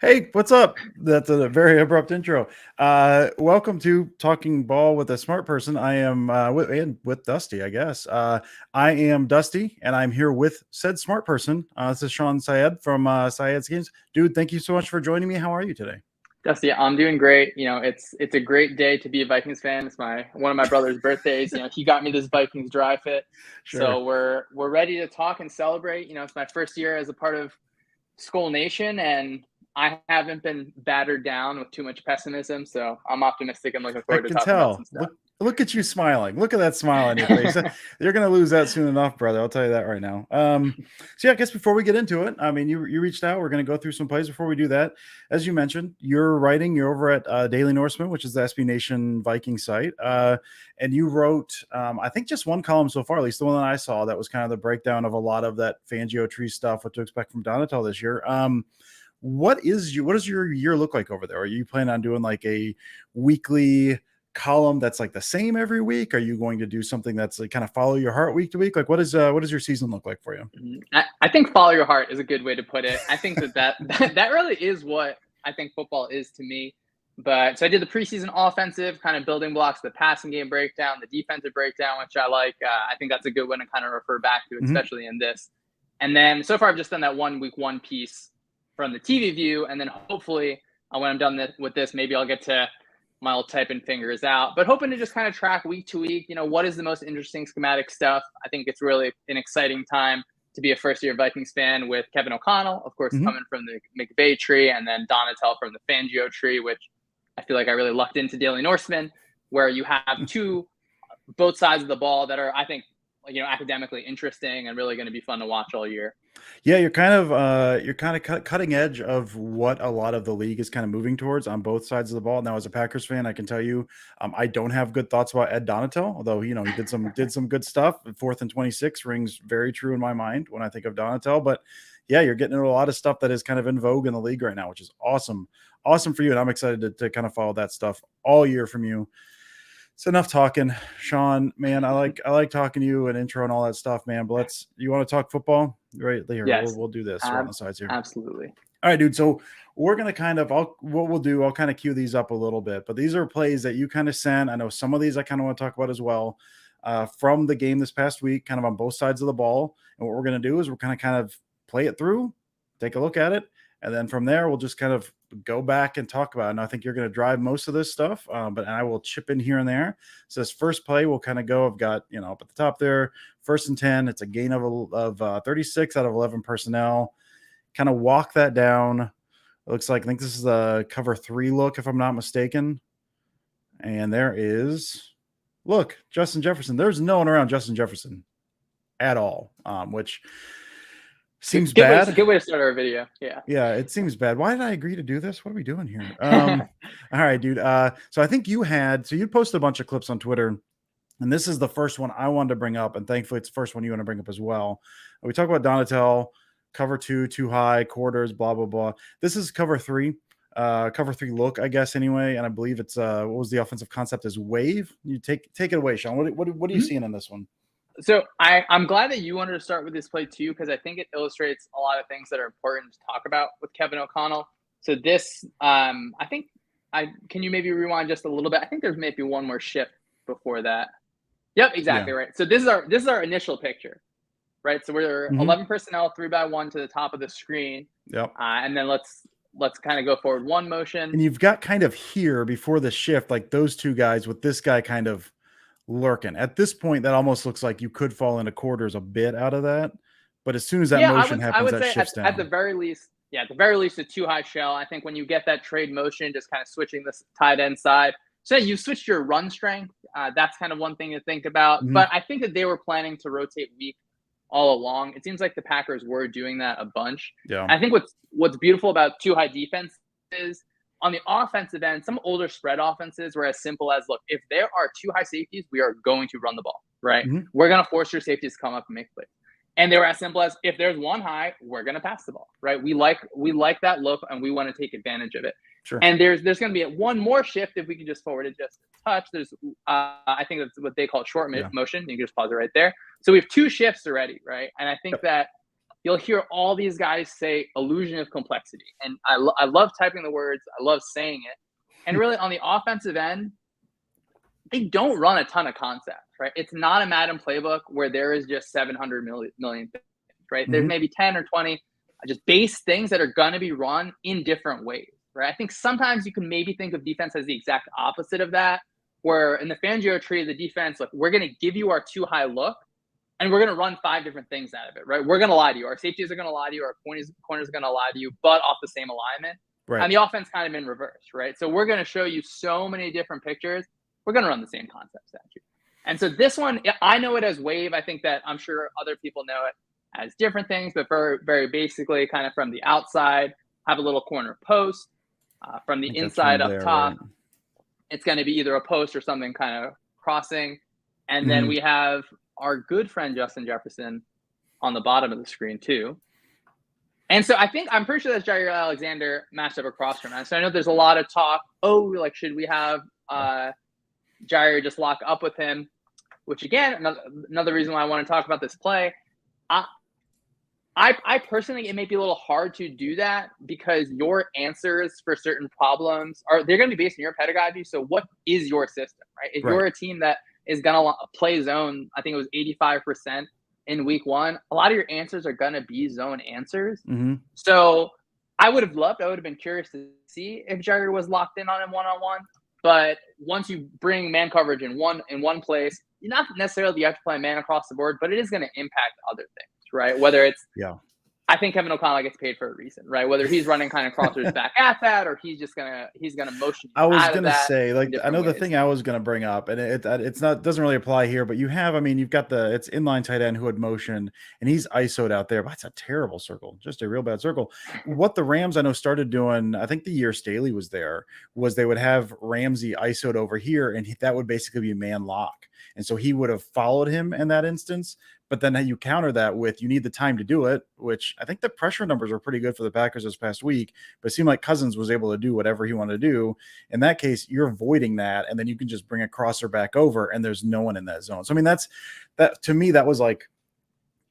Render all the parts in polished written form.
Hey, what's up? That's a very abrupt intro. Welcome to Talking Ball with a Smart Person. I am with Dusty, I guess. I am Dusty, and I'm here with said smart person. This is Shawn Syed from Syed Schemes. Dude, thank you so much for joining me. How are you today? Dusty, I'm doing great. It's a great day to be a Vikings fan. It's my one of my brother's birthdays. He got me this Vikings dry fit. Sure. So we're ready to talk and celebrate. It's my first year as a part of Skull Nation, and I haven't been battered down with too much pessimism. So I'm optimistic and looking I forward to can talking about some tell. stuff. Look at you smiling. Look at that smile on your face. You're gonna lose that soon enough, brother. I'll tell you that right now. So yeah, I guess before we get into it, I mean, you reached out. We're gonna go through some plays before we do that. As you mentioned, you're writing. You're over at Daily Norseman, which is the SB Nation Viking site, and you wrote, I think, just one column so far, at least the one that I saw. That was kind of the breakdown of a lot of that Fangio tree stuff, what to expect from Donatel this year. What does your year look like over there? Are you planning on doing like a weekly column that's like the same every week? Are you going to do something that's like kind of follow your heart week to week? Like what does your season look like for you? I think follow your heart is a good way to put it. I think that really is what I think football is to me. But so I did the preseason offensive kind of building blocks, the passing game breakdown, the defensive breakdown, which I like. I think that's a good one to kind of refer back to, Mhm. especially in this. And then so far, I've just done that week one piece from the TV view. And then hopefully, when I'm done with this, maybe I'll get to my old typing fingers out. But hoping to just kind of track week to week, what is the most interesting schematic stuff? I think it's really an exciting time to be a first-year Vikings fan with Kevin O'Connell, of course, Mhm. coming from the McVay tree, and then Donatel from the Fangio tree, which I feel like I really lucked into Daily Norseman, where you have both sides of the ball that are, I think, academically interesting and really going to be fun to watch all year. Yeah, you're kind of cutting edge of what a lot of the league is kind of moving towards on both sides of the ball. Now, as a Packers fan, I can tell you, I don't have good thoughts about Ed Donatel, although he did some good stuff. 4th and 26 rings very true in my mind when I think of Donatel. But yeah, you're getting into a lot of stuff that is kind of in vogue in the league right now, which is awesome, awesome for you. And I'm excited to kind of follow that stuff all year from you. It's enough talking, Shawn. Man, I like talking to you and intro and all that stuff, man. But you want to talk football right here? We'll Yes, we'll do this right on ab- the sides here. absolutely. All right, dude. So we're gonna what we'll do. I'll kind of cue these up a little bit, but these are plays that you kind of sent. I know some of these I kind of want to talk about as well, from the game this past week, kind of on both sides of the ball. And what we're gonna do is we're kind of play it through, take a look at it, and then from there we'll just kind of go back and talk about it. And I think you're going to drive most of this stuff, but I will chip in here and there. So this first play we'll kind of go. I've got up at the top there, 1st and 10. It's a gain of 36 out of 11 personnel. Kind of walk that down. It looks like I think this is a cover 3 look if I'm not mistaken. And there is, look, Justin Jefferson. There's no one around Justin Jefferson at all, which seems bad. Good way to start our video. Yeah. Yeah, it seems bad. Why did I agree to do this? What are we doing here? All right, dude. So I think you posted a bunch of clips on Twitter, and this is the first one I wanted to bring up, and thankfully it's the first one you want to bring up as well. We talk about Donatel, cover 2, too high, quarters, blah, blah, blah. This is cover 3. Cover 3 look, I guess, anyway. And I believe it's what was the offensive concept is wave. You take it away, Shawn. What are you seeing in this one? So I'm glad that you wanted to start with this play too, because I think it illustrates a lot of things that are important to talk about with Kevin O'Connell. So this, I think, can you maybe rewind just a little bit? I think there's maybe one more shift before that. Yep, exactly Yeah. right. So this is our initial picture, right? So we're Mhm. 11 personnel, 3-by-1 to the top of the screen, Yep. and then let's kind of go forward one motion. And you've got kind of here before the shift, like those two guys with this guy kind of lurking. At this point, that almost looks like you could fall into quarters a bit out of that. But as soon as that Yeah, motion I happens, would that say shifts at the down. very least, yeah, at the very least, a too high shell. I think when you get that trade motion, just kind of switching this tight end side. So you switched your run strength. That's kind of one thing to think about. Mhm. But I think that they were planning to rotate weak all along. It seems like the Packers were doing that a bunch. Yeah. And I think what's beautiful about too high defense is on the offensive end, some older spread offenses were as simple as, look, if there are two high safeties, we are going to run the ball, right? Mhm. We're going to force your safeties to come up and make plays. And they were as simple as, if there's one high, we're going to pass the ball, right? We like that look, and we want to take advantage of it. Sure. And there's going to be one more shift if we can just forward it just a touch. There's I think that's what they call short Yeah. motion. You can just pause it right there. So we have two shifts already, right? And I think Yep. that you'll hear all these guys say illusion of complexity. And I love typing the words. I love saying it. And really on the offensive end, they don't run a ton of concepts, right? It's not a Madden playbook where there is just 700 million things, right? There's maybe 10 or 20 just base things that are going to be run in different ways, right? I think sometimes you can maybe think of defense as the exact opposite of that, where in the Fangio tree, the defense, like, we're going to give you our too high look, and we're going to run 5 different things out of it, right? We're going to lie to you. Our safeties are going to lie to you. Our corners are going to lie to you, but off the same alignment. Right. And the offense kind of in reverse, right? So we're going to show you so many different pictures. We're going to run the same concepts at you. And so this one, I know it as wave. I think that I'm sure other people know it as different things, but very, very basically kind of from the outside, have a little corner post. From the inside up top, right? It's going to be either a post or something kind of crossing. And then we have our good friend Justin Jefferson on the bottom of the screen too. And so I'm pretty sure that's Jair Alexander matched up across from that. So I know there's a lot of talk, like, should we have Jair just lock up with him? Which again, another reason why I want to talk about this play. I personally, it may be a little hard to do that because your answers for certain problems they're going to be based on your pedagogy. So what is your system, right? If you're a team that is going to play zone, I think it was 85% in week 1, a lot of your answers are going to be zone answers. So I would have been curious to see if Jair was locked in on him one-on-one. But once you bring man coverage in one place, you're not necessarily you have to play man across the board, but it is going to impact other things, right? Whether it's I think Kevin O'Connell gets paid for a reason, right? Whether he's running kind of crossers back at that, or he's gonna motion. I was gonna say, like, I know the thing I was gonna bring up, and it's not doesn't really apply here, but you've got it's inline tight end who had motion, and he's ISO'd out there, but it's a terrible circle, just a real bad circle. What the Rams I know started doing, I think the year Staley was there, was they would have Ramsey ISO'd over here, and that would basically be man lock, and so he would have followed him in that instance. But then you counter that with you need the time to do it, which I think the pressure numbers were pretty good for the Packers this past week. But it seemed like Cousins was able to do whatever he wanted to do. In that case, you're avoiding that, and then you can just bring a crosser back over, and there's no one in that zone. So I mean, that to me, that was like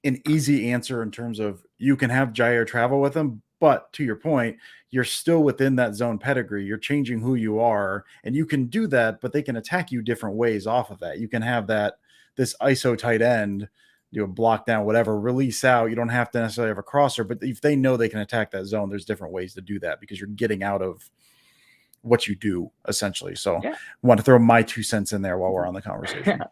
an easy answer in terms of you can have Jair travel with him, but to your point, you're still within that zone pedigree. You're changing who you are, and you can do that, but they can attack you different ways off of that. You can have this ISO tight end. Block down, whatever, release out. You don't have to necessarily have a crosser, but if they know they can attack that zone, there's different ways to do that because you're getting out of what you do essentially. So I want to throw my 2 cents in there while we're on the conversation.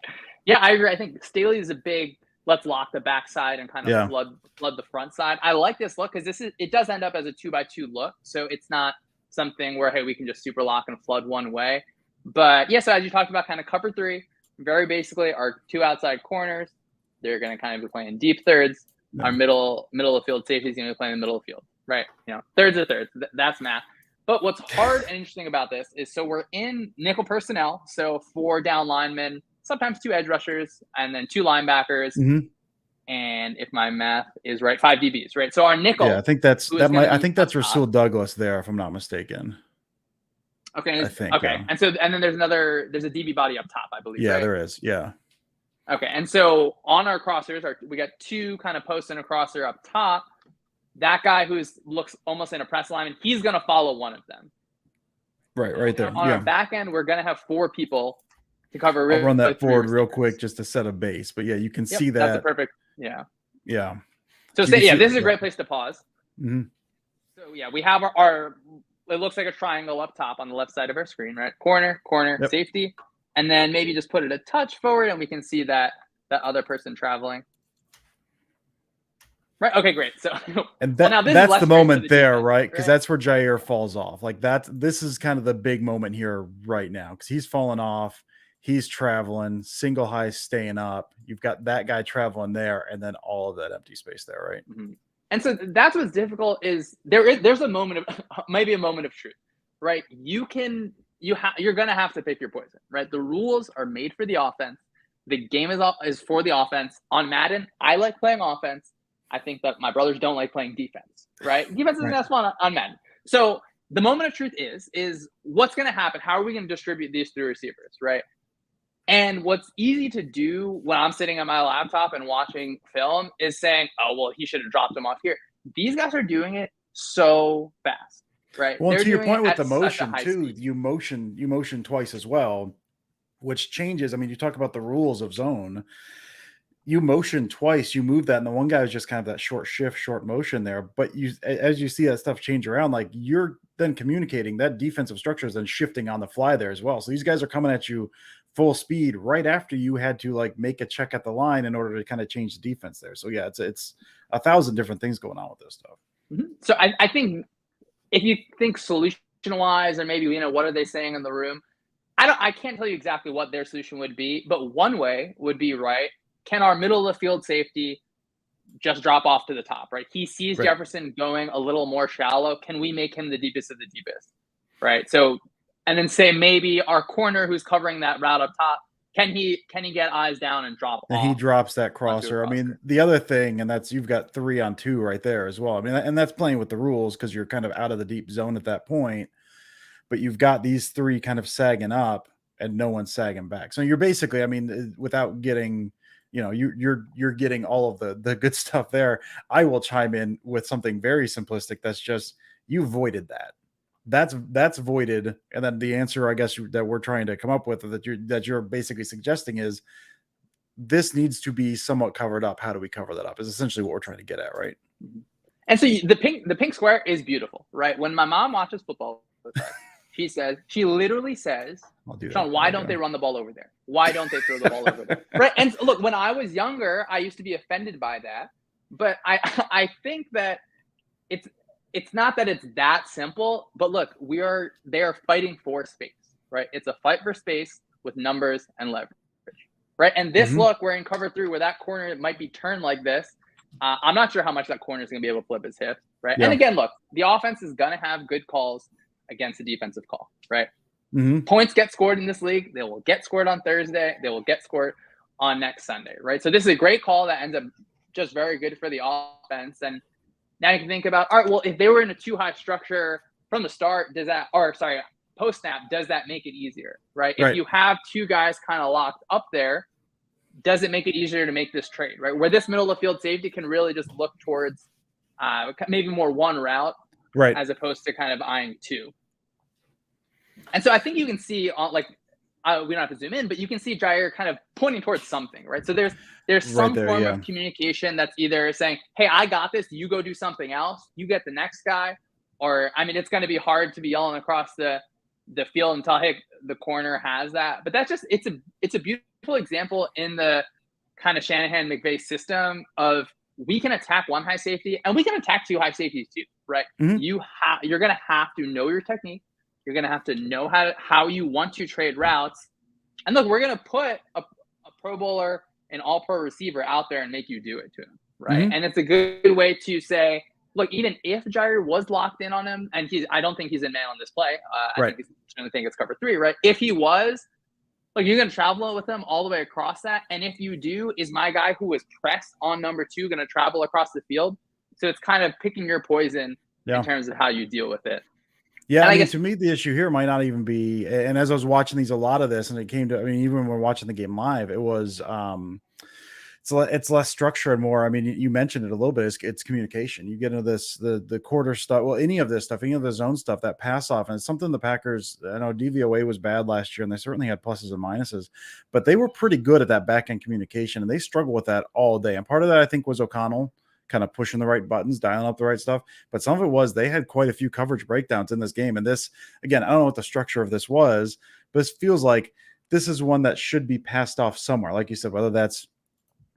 Yeah, I agree. I think Staley is a big, let's lock the backside and kind of flood the front side. I like this look because it does end up as a 2x2 look. So it's not something where, hey, we can just super lock and flood one way. But so as you talked about, kind of cover 3, very basically our 2 outside corners. They're going to kind of be playing deep thirds. Our middle of field safety is going to be playing in the middle of field, right? Thirds are thirds. That's math. But what's hard and interesting about this is, so we're in nickel personnel. So 4 down linemen, sometimes 2 edge rushers, and then 2 linebackers. And if my math is right, 5 DBs, right? So our nickel. Yeah, I think that's Rasul Douglas there, if I'm not mistaken. Okay. Okay. And then there's a DB body up top, I believe. Yeah, right? there is. Yeah. Okay, and so on our crossers, we got 2 kind of posts and a crosser up top. That guy looks almost in a press alignment, he's going to follow one of them. Right there. On our back end, we're going to have 4 people to cover. I'll run that forward real quick just to set a base. But yeah, you can see that. That's a perfect. Yeah. So this is a great place to pause. So we have our. It looks like a triangle up top on the left side of our screen, right? Corner, safety. And then maybe just put it a touch forward, and we can see that other person traveling. Right. Okay, great. So, and that's the moment there, right? Because that's where Jair falls off. Like this is kind of the big moment here right now because he's falling off. He's traveling, single high staying up. You've got that guy traveling there, and then all of that empty space there, right? And so that's what's difficult is there's a moment of maybe a moment of truth, right? You're going to have to pick your poison, right? The rules are made for the offense. The game is for the offense. On Madden, I like playing offense. I think that my brothers don't like playing defense, right? Defense isn't as fun on Madden. So the moment of truth is what's going to happen? How are we going to distribute these 3 receivers, right? And what's easy to do when I'm sitting on my laptop and watching film is saying, oh, well, he should have dropped him off here. These guys are doing it so fast, right? Well, and They're to your doing it point with at the such a motion high too, speed. you motion twice as well, which changes. I mean, you talk about the rules of zone. You motion twice, you move that, and the one guy was just kind of that short shift, short motion there. But as you see that stuff change around, like you're then communicating that defensive structure is then shifting on the fly there as well. So these guys are coming at you full speed right after you had to like make a check at the line in order to kind of change the defense there. So yeah, it's a thousand different things going on with this stuff. Mm-hmm. So I think if you think solution wise, or maybe what are they saying in the room? I can't tell you exactly what their solution would be, but one way would be, right, can our middle of the field safety just drop off to the top, right? He sees Right. Jefferson going a little more shallow. Can we make him the deepest of the deepest, right? So, and then say maybe our corner who's covering that route up top, can he get eyes down and drop And he off drops that onto a crosser. I mean, crosser? the other thing, and that's you've got 3-on-2 right there as well. I mean, and that's playing with the rules because you're kind of out of the deep zone at that point. But you've got these three kind of sagging up and no one's sagging back. So you're basically, I mean, without getting, you're getting all of the good stuff there. I will chime in with something very simplistic. That's just you voided that. That's voided. And then the answer, I guess, that we're trying to come up with that you're basically suggesting is this needs to be somewhat covered up. How do we cover that up? Is essentially what we're trying to get at, right? And so the pink square is beautiful, right? When my mom watches football with us, she literally says, I'll do that. Shawn, why don't they run the ball over there? Why don't they throw the ball over there? Right. And look, when I was younger, I used to be offended by that. But I think that it's not that it's that simple, but look, they are fighting for space, right? It's a fight for space with numbers and leverage. Right. And this look, we're in cover 3 where that corner might be turned like this. I'm not sure how much that corner is going to be able to flip his hip. Right. Yeah. And again, look, the offense is going to have good calls against the defensive call. Right. Points get scored in this league. They will get scored on Thursday. They will get scored on next Sunday. Right. So this is a great call that ends up just very good for the offense. And now you can think about, all right, well, if they were in a too high structure from the start, post snap, does that make it easier? Right. If you have two guys kind of locked up there, does it make it easier to make this trade, right? Where this middle of field safety can really just look towards maybe more one route, right, as opposed to kind of eyeing two. And so I think you can see, we don't have to zoom in, but you can see Jair kind of pointing towards something, right? So there's some form of communication that's either saying, hey, I got this, you go do something else, you get the next guy. Or, I mean, it's going to be hard to be yelling across the field and tell, hey, the corner has that. But that's just, it's a beautiful example in the kind of Shanahan-McVay system of we can attack one high safety and we can attack two high safeties too, right? You're going to have to know your technique. You're going to have to know how you want to trade routes. And look, we're going to put a Pro Bowler, an all-pro receiver out there and make you do it to him, right? And it's a good way to say, look, even if Jair was locked in on him, and I don't think he's in man on this play. I think he's going to think it's cover 3, right? If he was, look, you're going to travel with him all the way across that. And if you do, is my guy who was pressed on number 2 going to travel across the field? So it's kind of picking your poison in terms of how you deal with it. Yeah, I mean, to me, the issue here might not even be, and as I was watching a lot of this, and it came to, I mean, even when we're watching the game live, it was, it's less structure and more. I mean, you mentioned it a little bit. It's communication. You get into this, the quarter stuff. Well, any of this stuff, any of the zone stuff, that pass off, and it's something the Packers. I know DVOA was bad last year, and they certainly had pluses and minuses, but they were pretty good at that back end communication, and they struggle with that all day. And part of that, I think, was O'Connell kind of pushing the right buttons, dialing up the right stuff. But some of it was they had quite a few coverage breakdowns in this game. And this, again, I don't know what the structure of this was, but this feels like this is one that should be passed off somewhere. Like you said, whether that's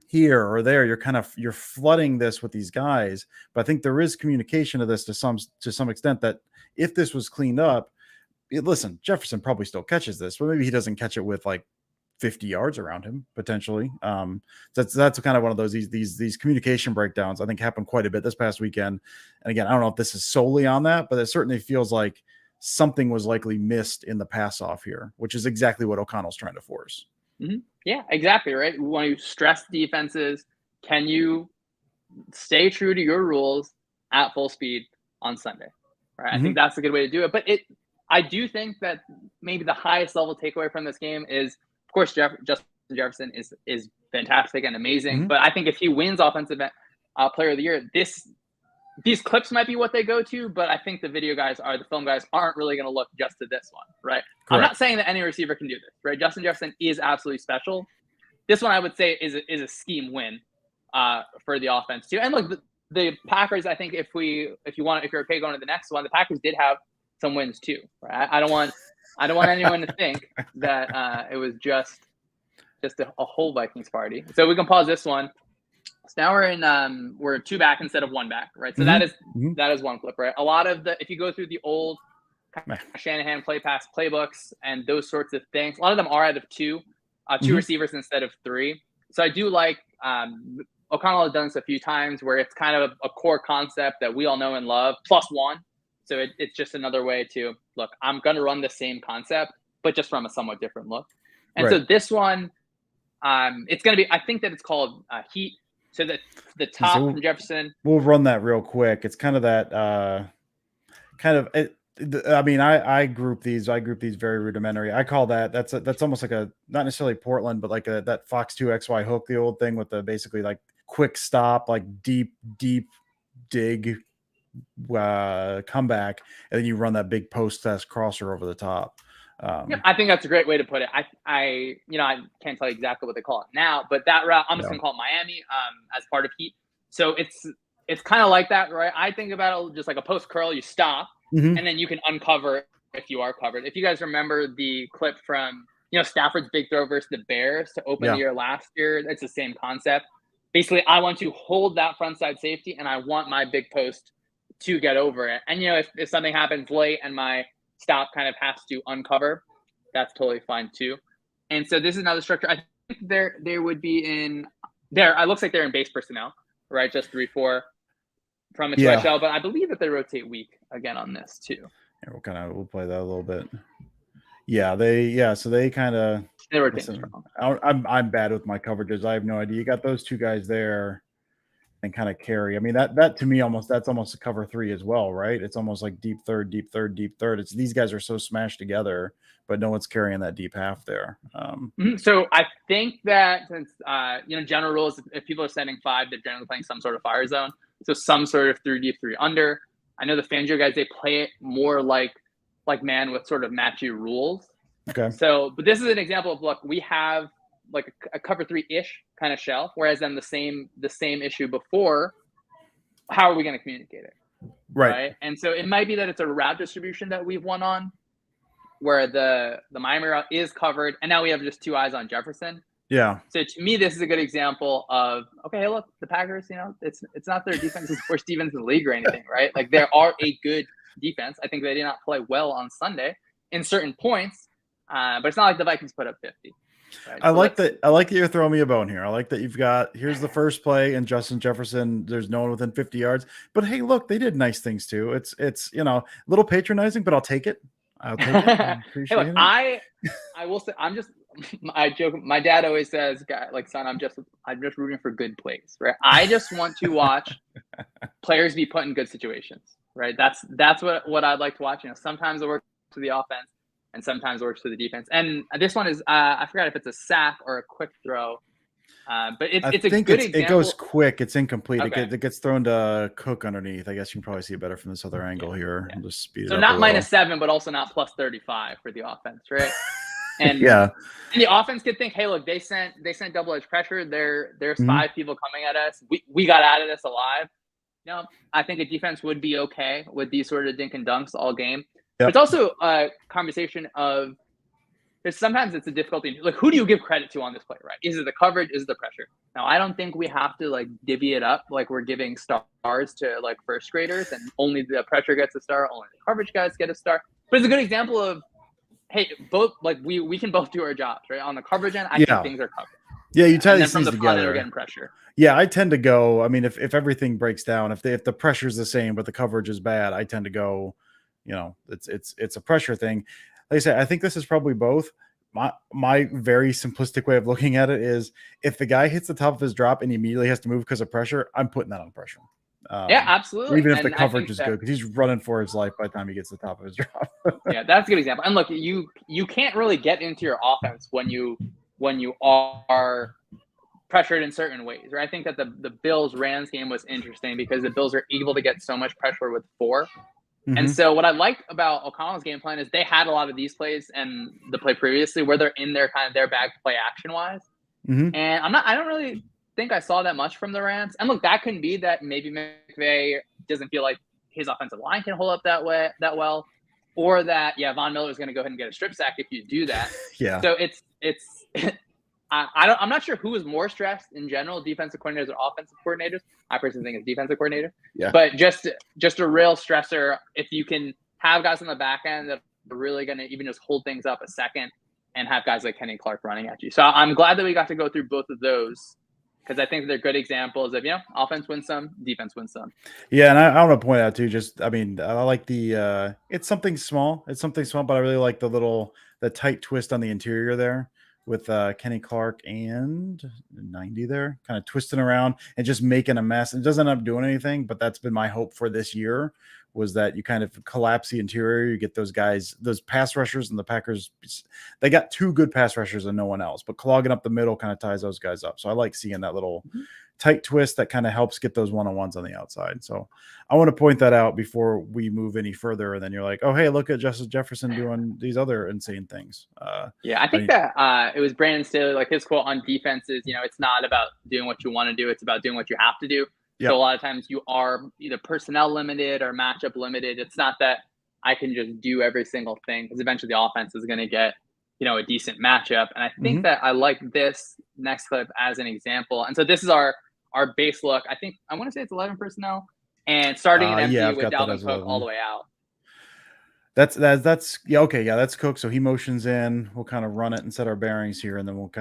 here or there, you're flooding this with these guys. But I think there is communication of this to some extent, that if this was cleaned up, listen, Jefferson probably still catches this, but maybe he doesn't catch it with like 50 yards around him potentially. That's kind of one of those these communication breakdowns I think happened quite a bit this past weekend. And again, I don't know if this is solely on that, but it certainly feels like something was likely missed in the pass off here, which is exactly what O'Connell's trying to force. Yeah, exactly, right? When you stress defenses, can you stay true to your rules at full speed on Sunday? Right? I think that's a good way to do it. But I do think that maybe the highest level takeaway from this game is course, Justin Jefferson is fantastic and amazing. Mhm. But I think if he wins Offensive Player of the Year, these clips might be what they go to. But I think the film guys aren't really going to look just to this one, right? Correct. I'm not saying that any receiver can do this, right? Justin Jefferson is absolutely special. This one I would say is a scheme win for the offense too. And look, the Packers, I think if you're okay going to the next one, the Packers did have some wins too, right? I don't want anyone to think that it was just a whole Vikings party. So we can pause this one. So now we're 2 back instead of 1 back, right? So that is one clip, right? A lot of if you go through the old Shanahan play pass playbooks and those sorts of things, a lot of them are out of 2 receivers instead of 3. So I do like O'Connell has done this a few times where it's kind of a core concept that we all know and love, +1. So it's just another way to look, I'm going to run the same concept, but just from a somewhat different look. And so this one, it's going to be, I think that it's called Heat. So the top from Jefferson. We'll run that real quick. It's kind of that I group these very rudimentary. I call that's almost like not necessarily Portland, but like that Fox 2 XY hook, the old thing with the basically like quick stop, like deep dig comeback, and then you run that big post test crosser over the top. I think that's a great way to put it. I can't tell you exactly what they call it now, but that route, I'm just gonna call it Miami as part of Heat. So it's kind of like that, right? I think about it just like a post curl, you stop, and then you can uncover if you are covered. If you guys remember the clip from Stafford's big throw versus the Bears to open the year last year, it's the same concept. Basically, I want to hold that front side safety, and I want my big post to get over it. And if something happens late and my stop kind of has to uncover, that's totally fine too. And so this is another structure. I think they would be in there. It looks like they're in base personnel, right? Just 3-4 from a 2 shell, but I believe that they rotate weak again on this too. Yeah, we'll play that a little bit. Yeah, so they kind of. I'm bad with my coverages. I have no idea. You got those 2 guys there and kind of carry. I mean, that to me that's almost a cover 3 as well, right? It's almost like deep third, deep third, deep third. It's these guys are so smashed together, but no one's carrying that deep half there. So I think that since general rules, if people are setting 5, they're generally playing some sort of fire zone. So some sort of 3 deep, 3 under. I know the Fangio guys, they play it more like man with sort of match you rules. Okay. So, but this is an example of look, we have like a cover 3-ish kind of shell, whereas then the same issue before, how are we going to communicate it? Right. And so it might be that it's a route distribution that we've won on, where the Miami route is covered, and now we have just 2 eyes on Jefferson. Yeah. So to me, this is a good example of, okay, hey, look, the Packers, it's not their defense is worst defense in the league or anything, right? Like they are a good defense. I think they did not play well on Sunday in certain points, but it's not like the Vikings put up 50. Right? I like that you're throwing me a bone here. I like that here's the first play and Justin Jefferson, there's no one within 50 yards. But hey, look, they did nice things too. It's a little patronizing, but I'll take it. I'll take it. I appreciate it. I will say I joke. My dad always says, son, I'm just rooting for good plays, right? I just want to watch players be put in good situations, right? That's what I'd like to watch. Sometimes it works for the offense, and sometimes it works for the defense. And this one is I forgot if it's a sack or a quick throw, but it's a good example. It goes quick. It's incomplete. Okay. It gets thrown to Cook underneath. I guess you can probably see it better from this other angle here. Yeah. I'll just speed it so up. So not -7, but also not +35 for the offense, right? And and the offense could think, hey, look, they sent double edge pressure. There's 5 people coming at us. We got out of this alive. I think a defense would be okay with these sort of dink and dunks all game. Yep. It's also a conversation of sometimes it's a difficulty. Like, who do you give credit to on this play, right? Is it the coverage? Is it the pressure? Now, I don't think we have to divvy it up like we're giving stars to first graders and only the pressure gets a star, only the coverage guys get a star. But it's a good example of, hey, both we can both do our jobs, right? On the coverage end, I think things are covered. Yeah, you tie these things together. We're getting pressure. Yeah, I tend to go. I mean, if everything breaks down, if the pressure is the same but the coverage is bad, I tend to go. It's a pressure thing. Like I said, I think this is probably both. My very simplistic way of looking at it is if the guy hits the top of his drop and he immediately has to move because of pressure, I'm putting that on pressure. Yeah, absolutely. Even if the coverage is good, because he's running for his life by the time he gets to the top of his drop. Yeah, that's a good example. And look, you can't really get into your offense when you when you are pressured in certain ways, right? I think that the Bills-Rams game was interesting because the Bills are able to get so much pressure with 4. And Mhm. so what I liked about O'Connell's game plan is they had a lot of these plays and the play previously where they're in their kind of their bag to play action-wise. Mhm. And I don't really think I saw that much from the Rams. And look, that can be that maybe McVay doesn't feel like his offensive line can hold up that well, or that Von Miller is going to go ahead and get a strip sack if you do that. Yeah. So it's I'm not sure who is more stressed in general, defensive coordinators or offensive coordinators. I personally think it's defensive coordinator. Yeah. But just a real stressor if you can have guys on the back end that are really going to even just hold things up a second and have guys like Kenny Clark running at you. So I'm glad that we got to go through both of those because I think they're good examples of, offense wins some, defense wins some. Yeah, and I want to point out too, I like the it's something small. It's something small, but I really like the tight twist on the interior there with Kenny Clark and 90 there, kind of twisting around and just making a mess. It doesn't end up doing anything, but that's been my hope for this year was that you kind of collapse the interior, you get those guys, those pass rushers, and the Packers, they got 2 good pass rushers and no one else, but clogging up the middle kind of ties those guys up. So I like seeing that little tight twist that kind of helps get those one-on-ones on the outside. So I want to point that out before we move any further. And then you're like, oh, hey, look at Justin Jefferson doing these other insane things. I think that it was Brandon Staley, like his quote on defense is, it's not about doing what you want to do. It's about doing what you have to do. Yep. So a lot of times you are either personnel limited or matchup limited. It's not that I can just do every single thing because eventually the offense is going to get, a decent matchup. And I think that I like this next clip as an example. And so this is our base look. I want to say it's 11 personnel and starting an empty with Dalvin Cook all the way out. That's okay. Yeah, that's Cook. So he motions in. We'll kind of run it and set our bearings here, and then we'll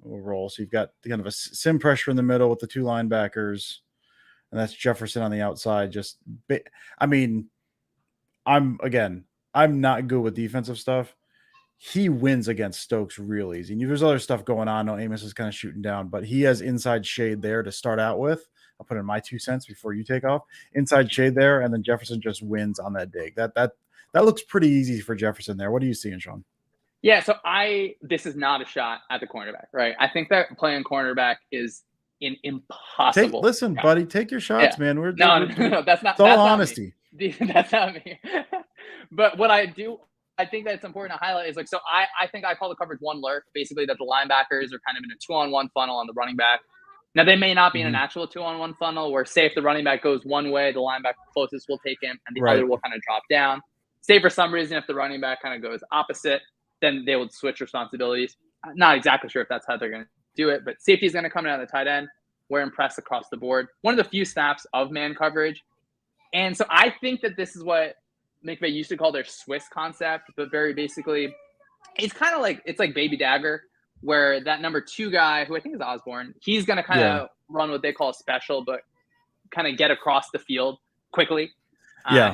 roll. So you've got kind of a sim pressure in the middle with the 2 linebackers, and that's Jefferson on the outside. I'm not good with defensive stuff. He wins against Stokes real easy. And there's other stuff going on. No, Amos is kind of shooting down, but he has inside shade there to start out with. I'll put in my 2 cents before you take off. Inside shade there, and then Jefferson just wins on that dig. That looks pretty easy for Jefferson there. What are you seeing, Shawn? Yeah, so this is not a shot at the cornerback, right? I think that playing cornerback is impossible. Buddy, take your shots, man. No, that's not. It's all honesty. That's not me. But what I think that it's important to highlight is so I think I call the coverage 1 lurk, basically that the linebackers are kind of in a 2-on-1 funnel on the running back. Now they may not be in an actual 2-on-1 funnel where say if the running back goes one way, the linebacker closest will take him and the other will kind of drop down. Say for some reason, if the running back kind of goes opposite, then they would switch responsibilities. I'm not exactly sure if that's how they're going to do it, but safety is going to come down the tight end. We're impressed across the board. One of the few snaps of man coverage. And so I think that this is what McVay used to call their Swiss concept, but very basically, it's kind of like baby dagger, where that number 2 guy, who I think is Osborne, he's going to kind of run what they call a special, but kind of get across the field quickly.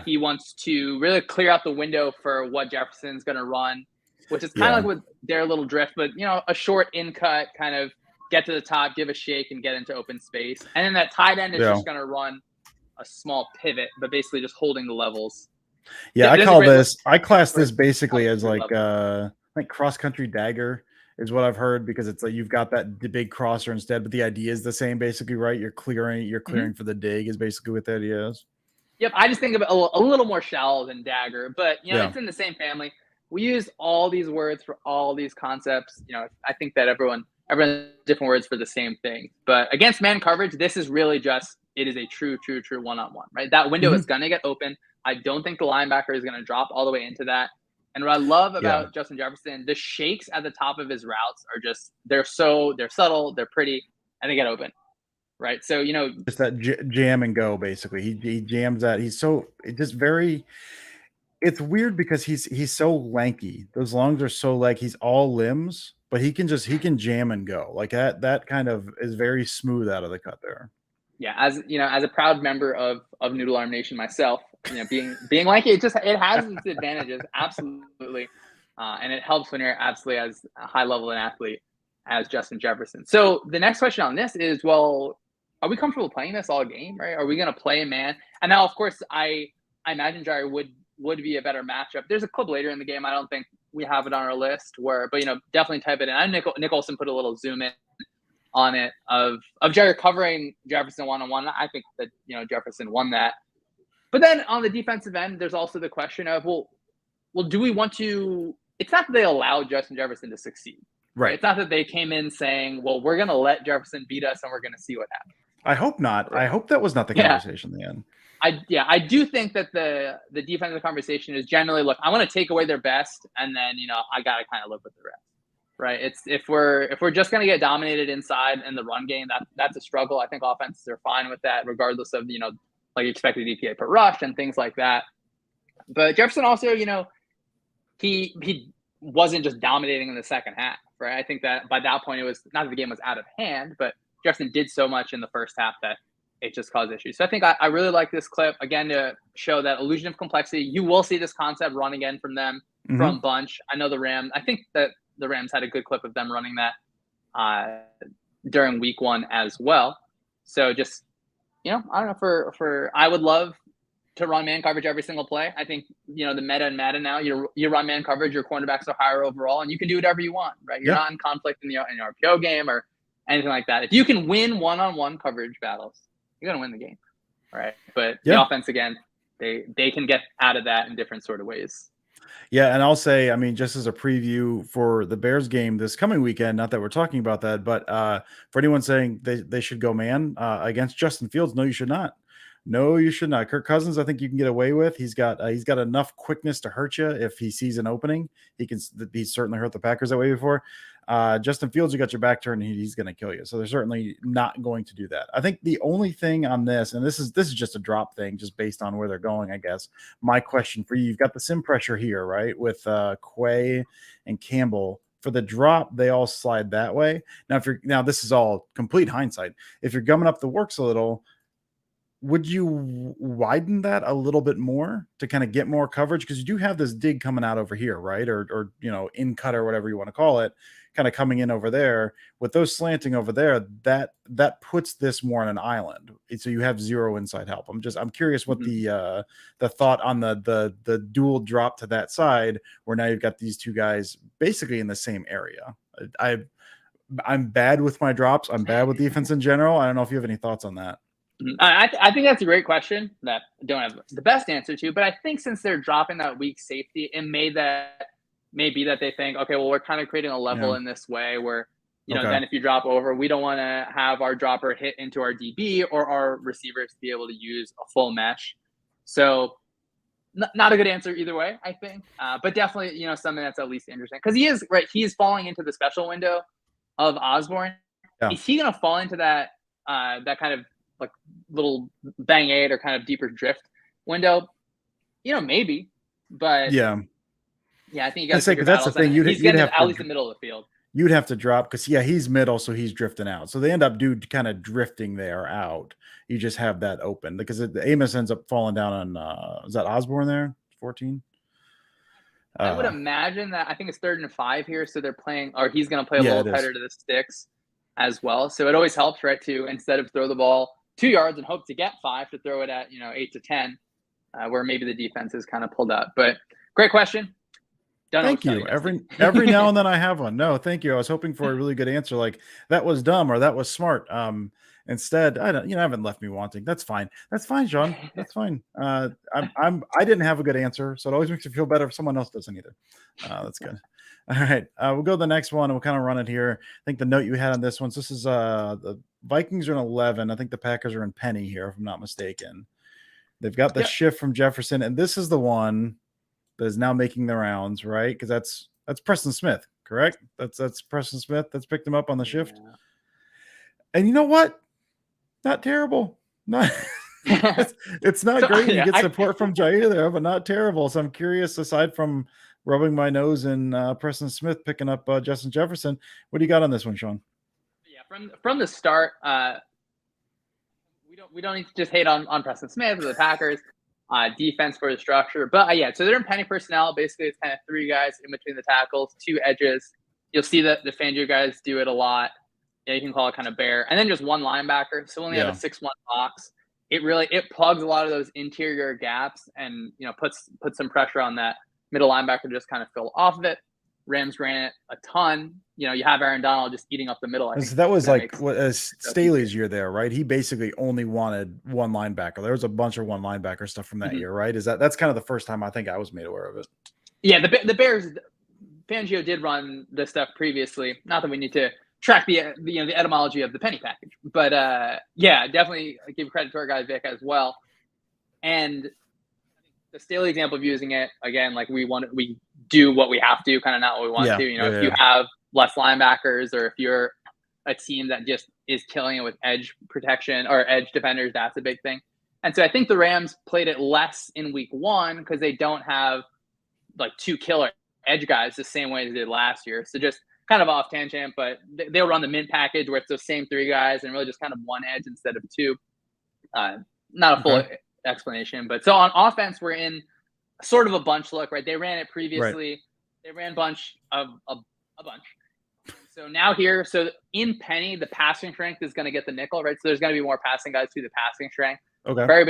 He wants to really clear out the window for what Jefferson's going to run, which is kind of like with their little drift, but a short in cut, kind of get to the top, give a shake, and get into open space. And then that tight end is just going to run a small pivot, but basically just holding the levels. Yeah, I class this basically as like cross country dagger is what I've heard, because it's like you've got the big crosser instead, but the idea is the same basically, right? You're clearing for the dig is basically what the idea is. Yep, I just think of it a little more shallow than dagger, but it's in the same family. We use all these words for all these concepts. I think that everyone has different words for the same thing. But against man coverage, this is really it is a true one-on-one, right? That window is going to get open. I don't think the linebacker is going to drop all the way into that. And what I love about Justin Jefferson, the shakes at the top of his routes are they're subtle, they're pretty, and they get open. Right. So, just that jam and go, basically. He jams that. It's weird because he's so lanky. Those lungs are so he's all limbs, but he can jam and go like that kind of is very smooth out of the cut there. Yeah. As a proud member of Noodle Arm Nation myself, being lanky, it has its advantages. Absolutely. And it helps when you're absolutely as high level an athlete as Justin Jefferson. So the next question on this is, well, are we comfortable playing this all game, right? Are we going to play a man? And now, of course, I imagine Jari would be a better matchup. There's a clip later in the game. I don't think we have it on our list. But definitely type it in. I know Nick Olson put a little zoom in on it of Jerry covering Jefferson one-on-one. I think that Jefferson won that. But then on the defensive end, there's also the question of well, do we want to? It's not that they allowed Justin Jefferson to succeed, right? It's not that they came in saying, well, we're going to let Jefferson beat us and we're going to see what happens. I hope not. Right? I hope that was not the conversation in the end. I do think that the defensive conversation is generally, look, I want to take away their best, and then I got to kind of live with the rest, right? It's if we're just going to get dominated inside in the run game, that's a struggle. I think offenses are fine with that, regardless of like expected EPA per rush and things like that. But Jefferson also, he wasn't just dominating in the second half, right? I think that by that point it was not that the game was out of hand, but Jefferson did so much in the first half that it just caused issues. So I think I really like this clip, again, to show that illusion of complexity. You will see this concept run again from them from bunch. I know I think that the Rams had a good clip of them running that during week 1 as well. So just, I don't know, I would love to run man coverage every single play. I think, the meta in Madden now, you run man coverage, your cornerbacks are higher overall, and you can do whatever you want, right? You're not in conflict in the RPO game or anything like that. If you can win one-on-one coverage battles, you're going to win the game, right? But the offense, again, they can get out of that in different sort of ways. Yeah, and I'll say, I mean, just as a preview for the Bears game this coming weekend, not that we're talking about that, but for anyone saying they should go man against Justin Fields, no, you should not. No, you should not. Kirk Cousins, I think you can get away with. He's got enough quickness to hurt you if he sees an opening. He's certainly hurt the Packers that way before. Justin Fields, you got your back turned, and he's going to kill you. So they're certainly not going to do that. I think the only thing on this, and this is just a drop thing, just based on where they're going, I guess. My question for you: you've got the sim pressure here, right, with Quay and Campbell. For the drop, they all slide that way. Now this is all complete hindsight. If you're gumming up the works a little, would you widen that a little bit more to kind of get more coverage? Because you do have this dig coming out over here, right? Or in cut or whatever you want to call it, kind of coming in over there. With those slanting over there, that puts this more on an island. So you have zero inside help. I'm curious what the thought on the dual drop to that side, where now you've got these two guys basically in the same area. I'm bad with my drops. I'm bad with defense in general. I don't know if you have any thoughts on that. I think that's a great question that I don't have the best answer to, but I think since they're dropping that weak safety, it may be that they think, okay, well, we're kind of creating a level in this way where, then if you drop over, we don't want to have our dropper hit into our DB or our receivers to be able to use a full mesh. So not a good answer either way, I think, but definitely, something that's at least interesting, because he is right. He's falling into the special window of Osborne. Yeah. Is he going to fall into that kind of like little bang aid or kind of deeper drift window? Maybe, but yeah, I think you guys. That's the thing. You'd have at least the middle of the field. You'd have to drop because he's middle, so he's drifting out. So they end up kind of drifting there out. You just have that open because the Amos ends up falling down on. Is that Osborne there? 14. I would imagine that. I think it's 3rd and 5 here, so they're playing, or he's going to play a little tighter to the sticks as well. So it always helps, right? To instead of throw the ball 2 yards and hope to get 5, to throw it at 8 to 10, where maybe the defense is kind of pulled up. But great question. Thank you. Every now and then I have one. No, thank you. I was hoping for a really good answer, like that was dumb or that was smart. Instead, I haven't left me wanting. That's fine. That's fine, Shawn. That's fine. I didn't have a good answer, so it always makes me feel better if someone else doesn't either. That's good. All right, we'll go to the next one and we'll kind of run it here. I think the note you had on this one. So this is the Vikings are in 11. I think the Packers are in penny here, if I'm not mistaken. They've got the shift from Jefferson, and this is the one that is now making the rounds, right? Because that's Preston Smith, correct? That's Preston Smith that's picked him up on the shift. And you know what? Not terrible. Not it's not great. You get support from Jair there, but not terrible. So I'm curious, aside from rubbing my nose in Preston Smith picking up Justin Jefferson, what do you got on this one, Shawn? Yeah, from the start, we don't need to just hate on Preston Smith or the Packers. Defense for the structure, but so they're in penny personnel. Basically, it's kind of 3 guys in between the tackles, 2 edges. You'll see that the Fangio guys do it a lot. You can call it kind of bare, and then just 1 linebacker. So only have a 6-1 box. It plugs a lot of those interior gaps and puts some pressure on that middle linebacker just kind of fill off of it. Rams ran it a ton. You know, you have Aaron Donald just eating up the middle. I think So that was like makes Staley's year there, right? He basically only wanted one linebacker. There was a bunch of one linebacker stuff from that year, right? That's kind of the first time I think I was made aware of it. Yeah, the Bears, Fangio did run this stuff previously. Not that we need to track the etymology of the penny package, but yeah, definitely give credit to our guy Vic as well. And the Staley example of using it again, like we do what we have to, kind of not what we want to. You know, if you have less linebackers, or if you're a team that just is killing it with edge protection or edge defenders, that's a big thing. And so I think the Rams played it less in week 1 because they don't have like 2 killer edge guys the same way they did last year. So just kind of off tangent, but they'll run the mint package where it's those same 3 guys and really just kind of one edge instead of 2. Not a full explanation, but so on offense, we're in sort of a bunch look, right? They ran it previously. Right. They ran bunch of a bunch. So now here, so in penny, the passing strength is going to get the nickel, right? So there's going to be more passing guys to the passing strength. Okay. Very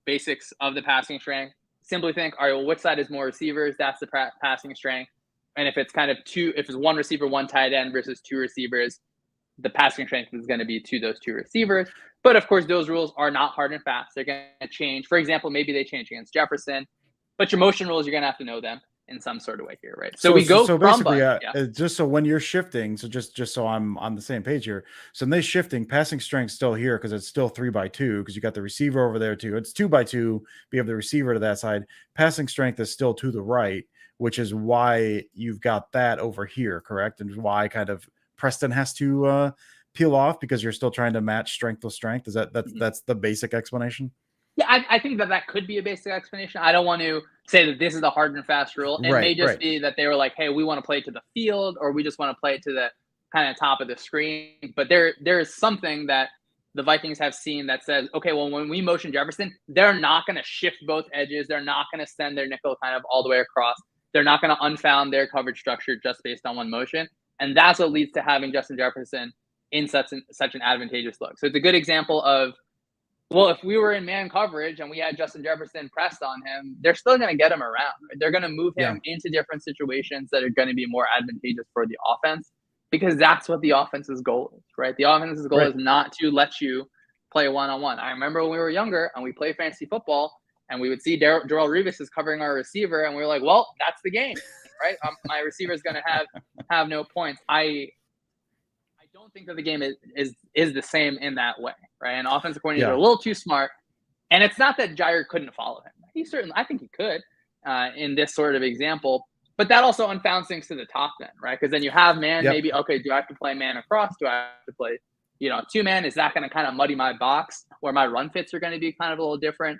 basics of the passing strength. Simply think, all right, well, which side is more receivers? That's the passing strength. And if it's kind of if it's 1 receiver, 1 tight end versus 2 receivers, the passing strength is going to be to those 2 receivers. But of course, those rules are not hard and fast. They're going to change. For example, maybe they change against Jefferson, but your motion rules, you're going to have to know them in some sort of way here, right? So we go so basically, just so when you're shifting, so just so I'm on the same page here. So when they shifting, passing strength still here because it's still 3x2 because you got the receiver over there too. It's 2x2. We have the receiver to that side. Passing strength is still to the right, which is why you've got that over here, correct? And why kind of Preston has to peel off because you're still trying to match strength with strength. Is that's the basic explanation? Yeah, I think that could be a basic explanation. I don't want to say that this is a hard and fast rule. It may just be that they were like, hey, we want to play to the field, or we just want to play to the kind of top of the screen. But there is something that the Vikings have seen that says, okay, well, when we motion Jefferson, they're not going to shift both edges. They're not going to send their nickel kind of all the way across. They're not going to unfound their coverage structure just based on one motion. And that's what leads to having Justin Jefferson in such an advantageous look. So it's a good example of, well, if we were in man coverage and we had Justin Jefferson pressed on him, they're still going to get him around. Right? They're going to move him into different situations that are going to be more advantageous for the offense, because that's what the offense's goal is, right? The offense's goal is not to let you play one-on-one. I remember when we were younger and we played fantasy football and we would see Darrelle Revis is covering our receiver and we were like, well, that's the game, right? My receiver is going to have no points. I don't think that the game is the same in that way, right? And offensive coordinators are a little too smart. And it's not that Jair couldn't follow him. I think he could in this sort of example. But that also unfounds things to the top then, right? Because then you have man, maybe, okay, do I have to play man across? Do I have to play, 2-man? Is that going to kind of muddy my box where my run fits are going to be kind of a little different?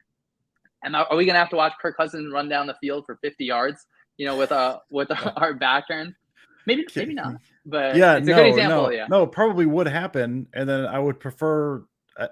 And are we going to have to watch Kirk Cousins run down the field for 50 yards, with our back turn? Maybe not. But it's a good example. No, probably would happen. And then I would prefer,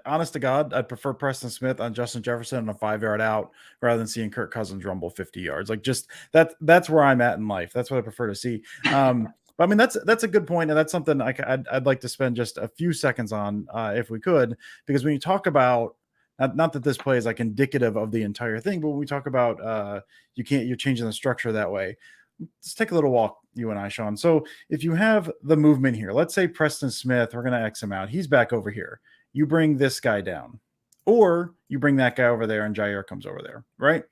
honest to God, I'd prefer Preston Smith on Justin Jefferson on a 5-yard out rather than seeing Kirk Cousins rumble 50 yards. Like just that's where I'm at in life. That's what I prefer to see. But I mean, that's a good point. And that's something I'd like to spend just a few seconds on if we could, because when you talk about, not that this play is like indicative of the entire thing, but when we talk about you're changing the structure that way. Let's take a little walk, you and I, Shawn. So if you have the movement here, let's say Preston Smith, we're going to X him out. He's back over here. You bring this guy down, or you bring that guy over there and Jair comes over there, right?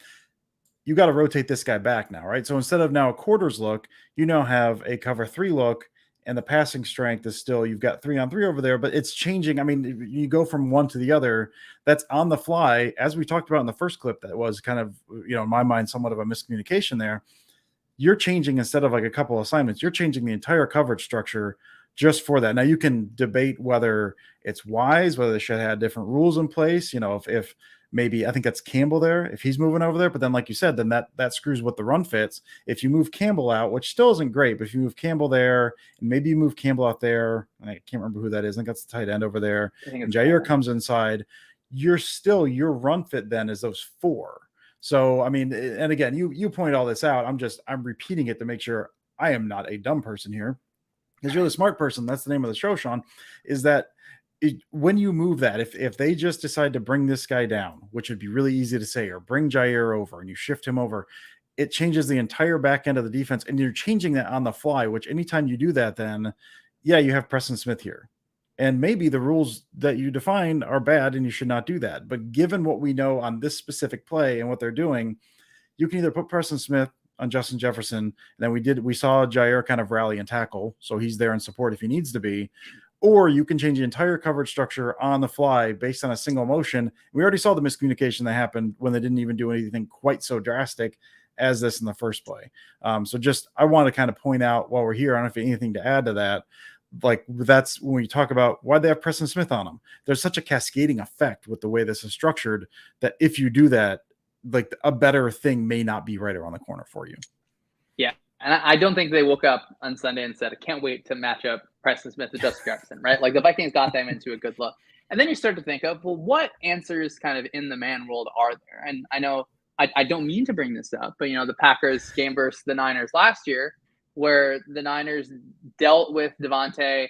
You got to rotate this guy back now, right? So instead of now a quarters look, you now have a cover 3 look, and the passing strength is still, you've got 3-on-3 over there, but it's changing. I mean, you go from one to the other. That's on the fly. As we talked about in the first clip, that was kind of, in my mind, somewhat of a miscommunication there. You're changing, instead of like a couple assignments, you're changing the entire coverage structure just for that. Now you can debate whether it's wise, whether they should have had different rules in place. If maybe, I think that's Campbell there, if he's moving over there, but then like you said, then that screws with the run fits. If you move Campbell out, which still isn't great, but if you move Campbell there and maybe you move Campbell out there, I can't remember who that is. I think that's the tight end over there. And Jair comes inside, your run fit then is those 4. So, I mean, and again, you point all this out. I'm repeating it to make sure I am not a dumb person here, because you're the smart person. That's the name of the show, Shawn, is that when you move that, if they just decide to bring this guy down, which would be really easy to say, or bring Jair over and you shift him over, it changes the entire back end of the defense, and you're changing that on the fly, which anytime you do that, then yeah, you have Preston Smith here. And maybe the rules that you define are bad and you should not do that. But given what we know on this specific play and what they're doing, you can either put Preston Smith on Justin Jefferson, and then we saw Jair kind of rally and tackle, so he's there in support if he needs to be, or you can change the entire coverage structure on the fly based on a single motion. We already saw the miscommunication that happened when they didn't even do anything quite so drastic as this in the first play. So just, I want to kind of point out while we're here, I don't know if you have anything to add to that. Like, that's when we talk about why they have Preston Smith on them. There's such a cascading effect with the way this is structured that if you do that, like, a better thing may not be right around the corner for you. Yeah. And I don't think they woke up on Sunday and said, I can't wait to match up Preston Smith with Justin Jefferson, right? Like, the Vikings got them into a good look. And then you start to think of, well, what answers kind of in the man world are there? And I know I don't mean to bring this up, but, the Packers game versus the Niners last year, where the Niners dealt with Devontae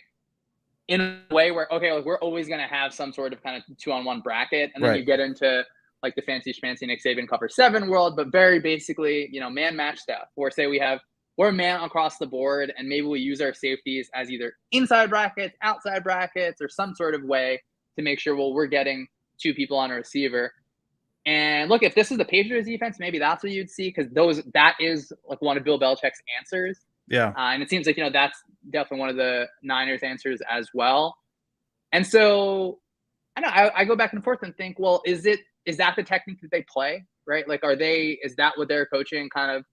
in a way where, okay, like, we're always going to have some sort of kind of 2-on-1 bracket. And then Right. you get into like the fancy schmancy Nick Saban cover 7 world, but very basically, man match stuff, or say we're man across the board, and maybe we use our safeties as either inside brackets, outside brackets, or some sort of way to make sure, well, we're getting 2 people on a receiver. And look, if this is the Patriots defense, maybe that's what you'd see, because that is like one of Bill Belichick's answers. Yeah. And it seems like, that's definitely one of the Niners' answers as well. And so I know I go back and forth and think, well, is that the technique that they play, right? Like, is that what they're coaching kind of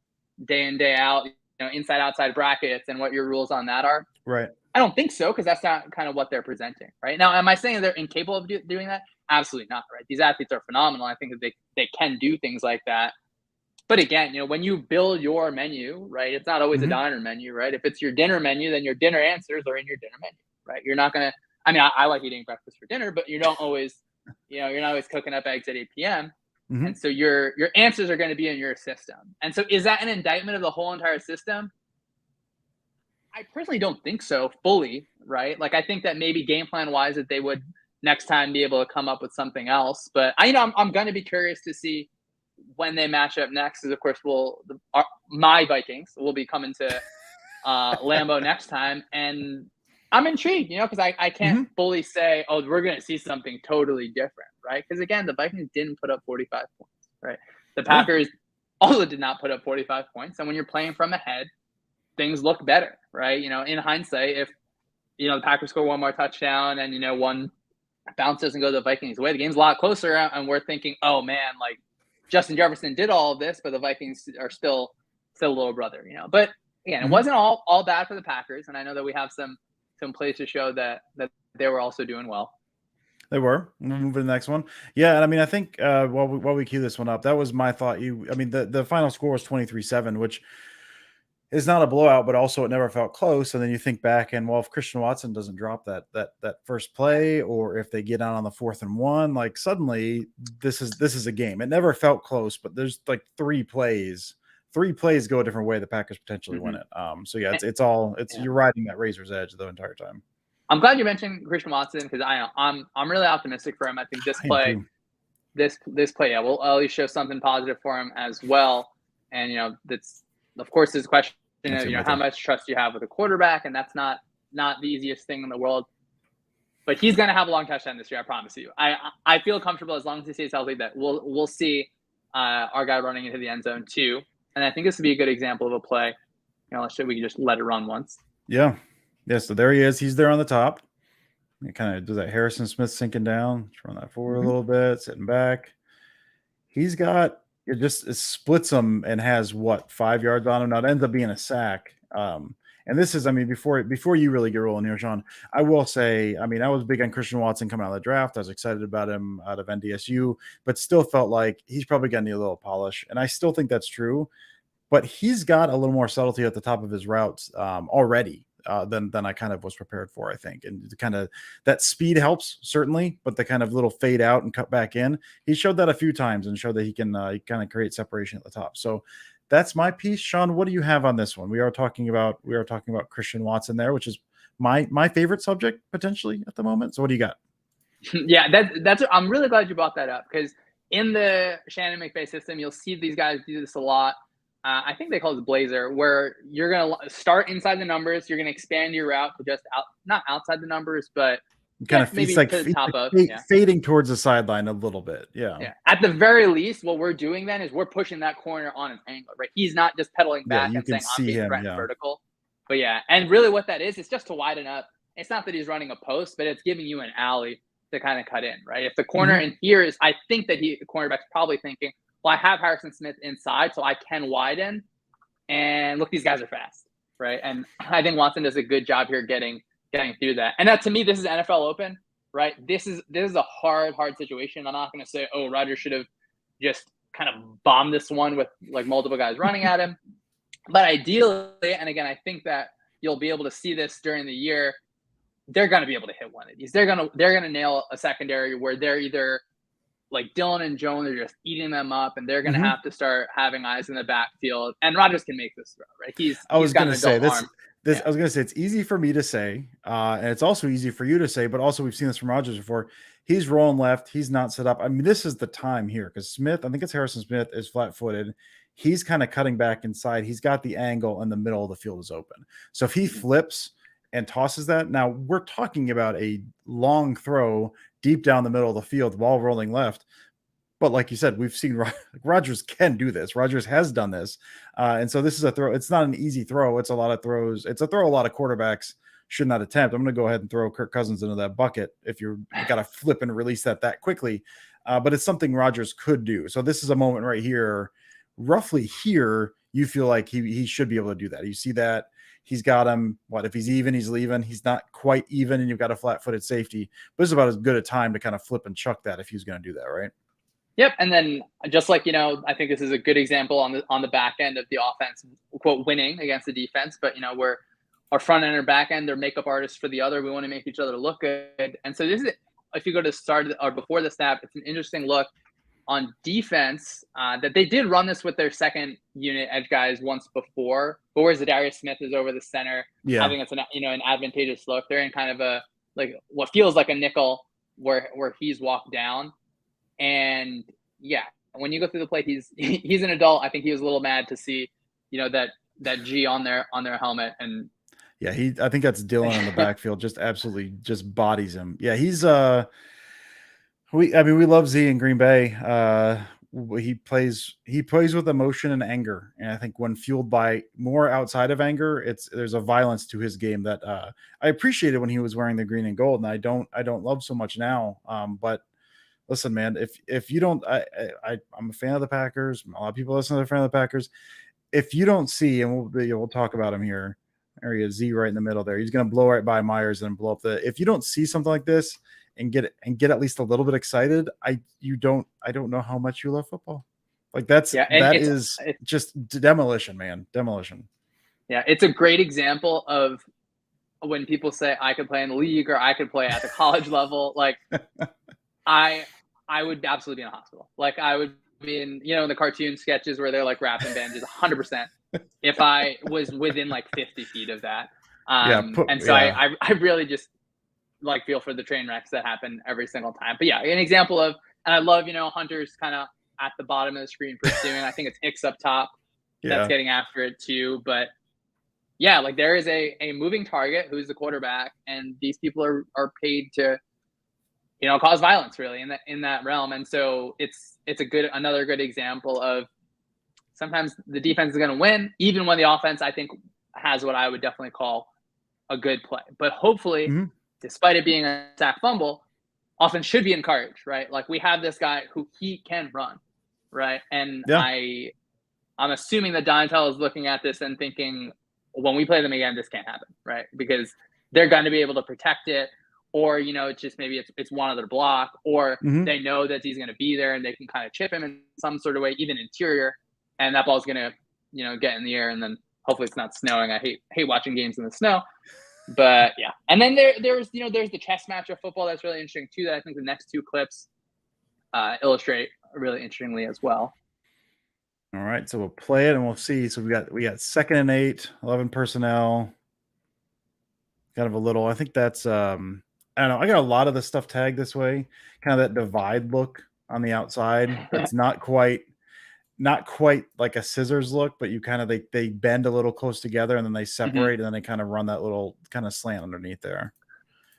day in, day out, inside, outside brackets, and what your rules on that are? Right. I don't think so, because that's not kind of what they're presenting, right? Now, am I saying they're incapable of doing that? Absolutely not, right? These athletes are phenomenal. I think that they can do things like that. But again, when you build your menu, right, it's not always a diner menu, right? If it's your dinner menu, then your dinner answers are in your dinner menu, right? You're not going to, I like eating breakfast for dinner, but you don't always, you're not always cooking up eggs at 8 p.m. And so your answers are going to be in your system. And so is that an indictment of the whole entire system? I personally don't think so fully, right? Like, I think that maybe game plan wise that they would next time be able to come up with something else. But I'm going to be curious to see when they match up next, because of course my Vikings will be coming to Lambeau next time, and I'm intrigued, because I can't fully say, oh, we're going to see something totally different, right? Because again, the Vikings didn't put up 45 points, right? The Packers also did not put up 45 points, and when you're playing from ahead, things look better, right? In hindsight, if the Packers score one more touchdown and one bounce doesn't go the Vikings' way, the game's a lot closer, and we're thinking, oh man, like, Justin Jefferson did all of this, but the Vikings are still little brother, But again, it wasn't all bad for the Packers, and I know that we have some plays to show that they were also doing well. They were. We'll move to the next one. Yeah, and I think while we cue this one up, that was my thought. The final score was 23-7, which is not a blowout, but also it never felt close. And then you think back, and well, if Christian Watson doesn't drop that first play, or if they get out on the 4th and 1, like, suddenly this is a game. It never felt close, but there's like 3 plays go a different way. The Packers potentially win it. So yeah, you're riding that razor's edge the entire time. I'm glad you mentioned Christian Watson, because I'm really optimistic for him. I think this play, yeah, will at least show something positive for him as well. And that's, of course, this question of how much trust you have with a quarterback, and that's not the easiest thing in the world. But he's going to have a long touchdown this year, I promise you. I feel comfortable as long as he stays healthy that we'll see our guy running into the end zone too. And I think this would be a good example of a play. We can just let it run once. Yeah. Yeah, so there he is. He's there on the top. He kind of does that Harrison Smith sinking down. Let's run that forward a little bit, sitting back. He's got it splits him and has 5 yards on him. Now it ends up being a sack. And this is, before you really get rolling here, Shawn, I will say, I was big on Christian Watson coming out of the draft. I was excited about him out of NDSU, but still felt like he's probably going to need a little polish. And I still think that's true, but he's got a little more subtlety at the top of his routes already. Than I kind of was prepared for, I think. And kind of that speed helps, certainly, but the kind of little fade out and cut back in, he showed that a few times and showed that he can kind of create separation at the top. So that's my piece. Shawn, what do you have on this one? We are talking about Christian Watson there, which is my favorite subject potentially at the moment. So what do you got? Yeah, that's I'm really glad you brought that up, because in the Shannon McVay system, you'll see these guys do this a lot, I think they call it Blazer, where you're going to start inside the numbers. You're going to expand your route to just not outside the numbers, but Kind of, maybe to the top of. Yeah. fading towards the sideline a little bit. Yeah. Yeah. At the very least, what we're doing then is we're pushing that corner on an angle, right? He's not just pedaling Yeah, back you and can saying, I'm see being him. threatened Yeah. vertical. But yeah, and really what that is, it's just to widen up. It's not that he's running a post, but it's giving you an alley to kind of cut in, right? If the corner in here is, I think that the cornerback's probably thinking, well, I have Harrison Smith inside, so I can widen. And look, these guys are fast, right? And I think Watson does a good job here getting through that. And that, to me, this is NFL open, right? This is a hard situation. I'm not going to say, oh, Rodgers should have just kind of bombed this one with like multiple guys running at him. But ideally, and again, I think that you'll be able to see this during the year, they're going to be able to hit one of these. They're going to nail a secondary where they're either like Dillon and Jones are just eating them up, and they're going to have to start having eyes in the backfield. And Rodgers can make this throw, right? I was going to say this. Yeah. I was going to say it's easy for me to say, and it's also easy for you to say. But also, we've seen this from Rodgers before. He's rolling left. He's not set up. I mean, this is the time here because Smith, I think it's Harrison Smith, is flat-footed. He's kind of cutting back inside. He's got the angle, and the middle of the field is open. So if he flips and tosses that, now we're talking about a long throw deep down the middle of the field while rolling left. But like you said, we've seen Rodgers can do this. Rodgers has done this. And so this is a throw. It's not an easy throw. It's a lot of throws. It's a throw a lot of quarterbacks should not attempt. I'm going to go ahead and throw Kirk Cousins into that bucket if you got to flip and release that quickly. But it's something Rodgers could do. So this is a moment right here, roughly here, you feel like he should be able to do that. You see that he's got him. What if he's even? He's leaving. He's not quite even, and you've got a flat-footed safety. But it's about as good a time to kind of flip and chuck that if he's going to do that, right? Yep, and then just like, I think this is a good example on the back end of the offense, quote, winning against the defense. But we're our front end or back end, they're makeup artists for the other. We want to make each other look good. And so this is, if you go to start or before the snap, it's an interesting look on defense that they did run this with their second unit edge guys once before. But whereas Darius Smith is over the center, having it's an advantageous look. They're in kind of a like what feels like a nickel where he's walked down. And yeah, when you go through the play, he's an adult. I think he was a little mad to see, that G on their helmet. And yeah, I think that's Dillon in the backfield, just absolutely just bodies him. Yeah, he's we love Z in Green Bay. He plays with emotion and anger, and I think when fueled by more outside of anger, there's a violence to his game that I appreciated when he was wearing the green and gold, and I don't love so much now. But listen, man, if you don't, I'm a fan of the Packers. A lot of people listen to the fan of the Packers. If you don't see, and we'll talk about him here, area Z right in the middle there. He's going to blow right by Myers and blow up if you don't see something like this and get at least a little bit excited, I don't know how much you love football. Like that is just demolition, man. Demolition. Yeah, it's a great example of when people say I could play in the league or I could play at the college level. Like I would absolutely be in a hospital. Like I would be in, the cartoon sketches where they're like wrapping bandages 100% if I was within like 50 feet of that. I really just like feel for the train wrecks that happen every single time. But yeah, an example of, and I love, Hunter's kind of at the bottom of the screen pursuing. I think it's Hicks up top that's getting after it too. But yeah, like there is a moving target who's the quarterback, and these people are paid to, cause violence really in that realm. And so it's another good example of sometimes the defense is going to win, even when the offense, I think, has what I would definitely call a good play. But hopefully, despite it being a sack fumble, offense should be encouraged, right? Like we have this guy who he can run, right? And I'm assuming that Dontel is looking at this and thinking, when we play them again, this can't happen, right? Because they're going to be able to protect it. Or, it's just maybe it's one other block, or they know that he's going to be there and they can kind of chip him in some sort of way, even interior. And that ball's going to, get in the air. And then hopefully it's not snowing. I hate watching games in the snow. But yeah. And then there's the chess match of football that's really interesting too, that I think the next two clips illustrate really interestingly as well. All right. So we'll play it and we'll see. So we got 2nd and 8, 11 personnel. Kind of a little, I think that's, I don't know. I got a lot of the stuff tagged this way, kind of that divide look on the outside. That's not quite not quite like a scissors look, but you kind of they bend a little close together and then they separate and then they kind of run that little kind of slant underneath there.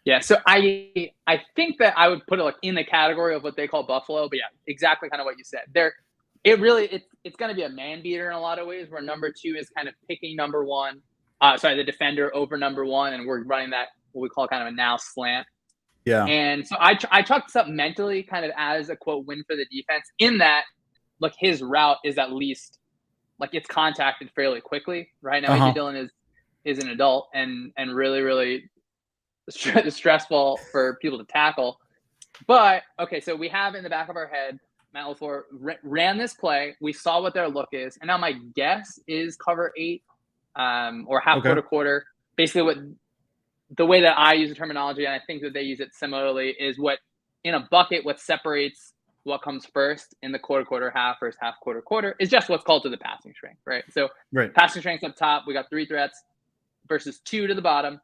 Yeah, so I think that I would put it like in the category of what they call buffalo, but yeah, exactly kind of what you said. It's going to be a man beater in a lot of ways, where number 2 is kind of picking number 1, the defender over number 1, and we're running that what we call kind of a now slant. Yeah. And so I chalked this up mentally kind of as a quote win for the defense, in that like his route is at least like it's contacted fairly quickly. Right now, AJ Dillon is an adult and really stressful for people to tackle. But okay, so we have in the back of our head, Matt LaFleur ran this play. We saw what their look is, and now my guess is cover 8 or half quarter. Basically, what the way that I use the terminology, and I think that they use it similarly, is what in a bucket, what separates what comes first in the quarter, half versus half quarter is just what's called to the passing strength, right? So passing strength up top, we got 3 threats versus 2 to the bottom.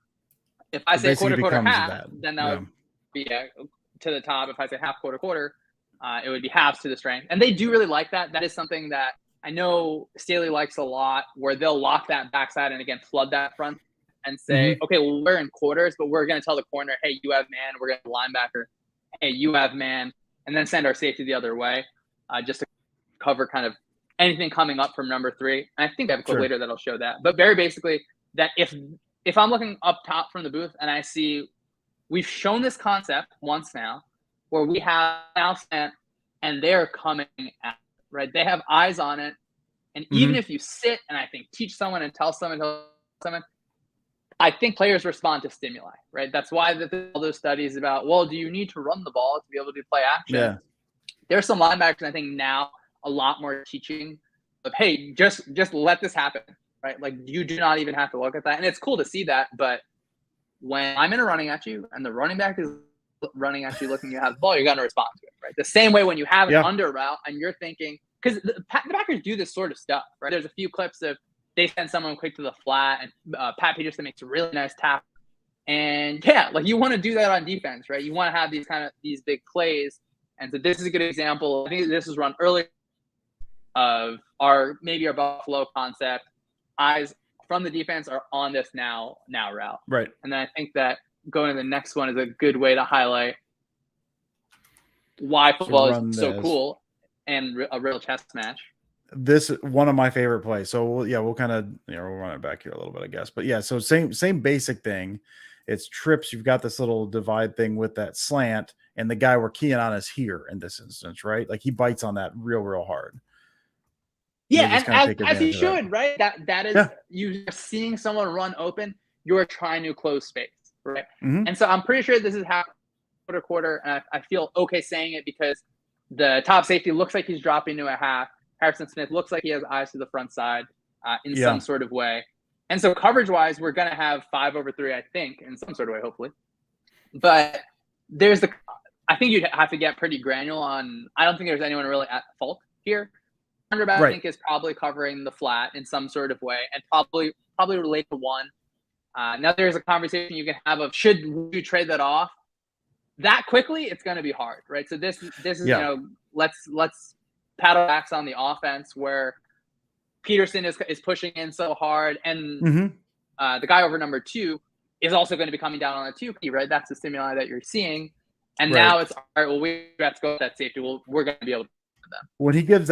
If I say quarter, half, then that would be to the top. If I say half quarter, it would be halves to the strength. And they do really like that. That is something that I know Staley likes a lot, where they'll lock that backside and again flood that front and say, okay, well, we're in quarters, but we're going to tell the corner, hey, you have man. We're going to linebacker, hey, you have man, and then send our safety the other way, just to cover kind of anything coming up from number 3. And I think I have a clip later that'll show that. But very basically, that if I'm looking up top from the booth and I see we've shown this concept once now, where we have now sent and they're coming at it, right? They have eyes on it. And even if you sit and I think teach someone and tell someone, I think players respond to stimuli, right? That's why all those studies about, well, do you need to run the ball to be able to play action? Yeah. There's some linebackers, I think now a lot more teaching of, hey, just let this happen, right? Like you do not even have to look at that. And it's cool to see that. But when I'm in a running at you and the running back is running at you looking you have the ball, you're going to respond to it, right? The same way when you have an under route and you're thinking, because the backers do this sort of stuff, right? There's a few clips of they send someone quick to the flat and Pat Peterson makes a really nice tap. And yeah, like you want to do that on defense, right? You want to have these big plays. And so this is a good example. I think this was run earlier of our Buffalo concept. Eyes from the defense are on this now route. Right. And then I think that going to the next one is a good way to highlight why football is so cool and a real chess match. This is one of my favorite plays. So we'll kind of, we'll run it back here a little bit, I guess. But yeah, so same basic thing. It's trips. You've got this little divide thing with that slant, and the guy we're keying on is here in this instance, right? Like he bites on that real hard. Yeah, and as he should, right? That is you seeing someone run open, you're trying to close space, right? And so I'm pretty sure this is half quarter, and I feel okay saying it because the top safety looks like he's dropping to a half. Harrison Smith looks like he has eyes to the front side in some sort of way. And so coverage-wise, we're going to have 5 over 3, I think, in some sort of way, hopefully. But I think you'd have to get pretty granular on – I don't think there's anyone really at fault here. Cornerback, I think, is probably covering the flat in some sort of way and probably relate to 1. Now there's a conversation you can have of should you trade that off? That quickly, it's going to be hard, right? So this is, let's paddle backs on the offense where Peterson is pushing in so hard, and the guy over number 2 is also going to be coming down on the 2P, right? That's the stimuli that you're seeing. And now it's, all right, well, we have to go with that safety. Well, we're going to be able to do them. When he gives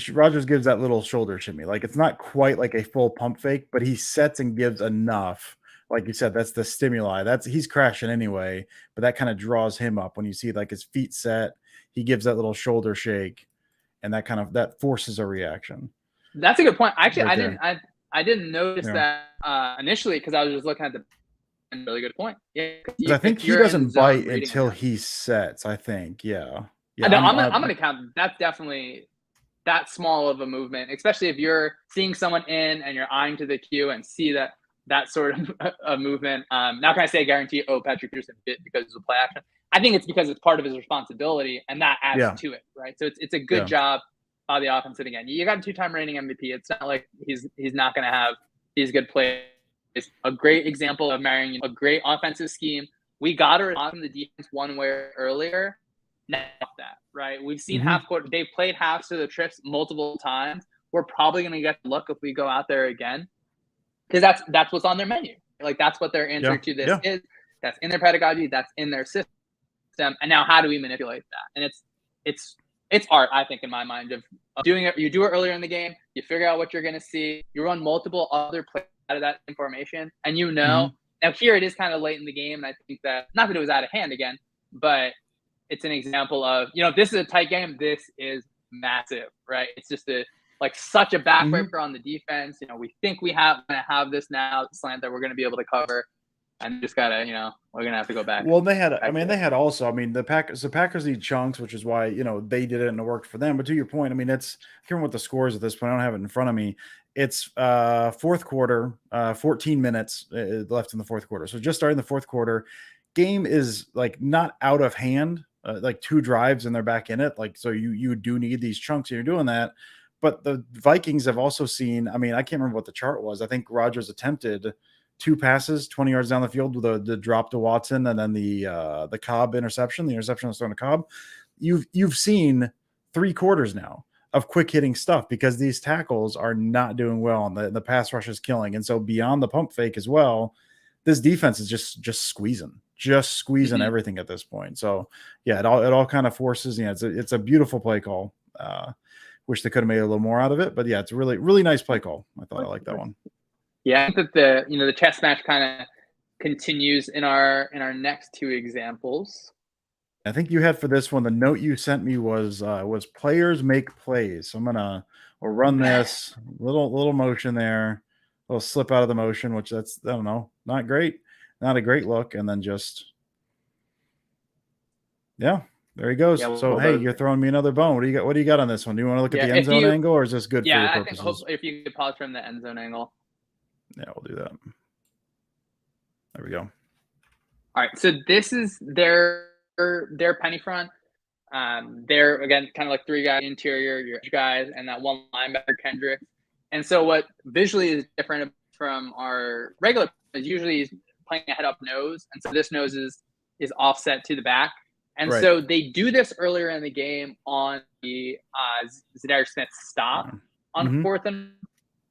Rodgers gives that little shoulder shimmy, like it's not quite like a full pump fake, but he sets and gives enough. Like you said, that's the stimuli. He's crashing anyway, but that kind of draws him up. When you see like his feet set, he gives that little shoulder shake, and that forces a reaction. That's a good point. Actually, I didn't notice that initially because I was just looking at the really good point. Yeah, I think he doesn't bite until he sets. I think, yeah. No, I'm going to count. That's definitely that small of a movement, especially if you're seeing someone in and you're eyeing to the queue and see that sort of a movement. Not going to say guarantee. Oh, Patrick Peterson bit because it's a play action. I think it's because it's part of his responsibility, and that adds to it, right? So it's a good job by the offense. And again, you got a 2-time reigning MVP. It's not like he's not going to have these good plays. It's a great example of marrying a great offensive scheme. We got to respond from the defense one way earlier, that, right? We've seen half court. They've played halves to the trips multiple times. We're probably going to get the look if we go out there again, because that's what's on their menu. Like, that's what their answer to this is. That's in their pedagogy. That's in their system. And now, how do we manipulate that? And it's art, I think, in my mind, of doing it. You do it earlier in the game. You figure out what you're going to see. You run multiple other plays out of that information, and now here it is kind of late in the game, and I think that, not that it was out of hand again, but it's an example of, this is a tight game. This is massive, right? It's just such a backbreaker on the defense. We think we're going to have this now, slant that we're going to be able to cover. And just gotta, we're gonna have to go back. Well, they had the Packers need chunks, which is why they did it and it worked for them. But to your point, I can't remember what the score is at this point. I don't have it in front of me. It's fourth quarter, 14 minutes left in the fourth quarter. So just starting the fourth quarter, game is not out of hand. 2 drives and they're back in it. So you do need these chunks, and you're doing that. But the Vikings have also seen. I can't remember what the chart was. I think Rodgers attempted 2 passes 20 yards down the field with the drop to Watson, and then the Cobb interception. The interception was thrown to Cobb. You've seen 3 quarters now of quick hitting stuff, because these tackles are not doing well, and the pass rush is killing. And so beyond the pump fake as well, this defense is just squeezing everything at this point. So yeah, it all kind of forces. It's a beautiful play call. Wish they could have made a little more out of it, but yeah, it's a really, really nice play call. I thought I liked that one. Yeah, I think that the chess match kind of continues in our next 2 examples. I think you had for this one, the note you sent me was players make plays. So we'll run this little motion there, a little slip out of the motion, which that's, I don't know, not great, not a great look, and then just there he goes. Yeah, so hey, you're throwing me another bone. What do you got on this one? Do you want to look at the end zone angle, or is this good for your purposes? I think if you could pause from the end zone angle. Yeah, we'll do that. There we go. All right, so this is their penny front. They're, again, kind of 3 guys interior, your edge guys, and that one linebacker, Kendrick. And so what visually is different from our regular is usually he's playing a head up nose, and so this nose is offset to the back. And so they do this earlier in the game on the Zadarius Smith stop on 4th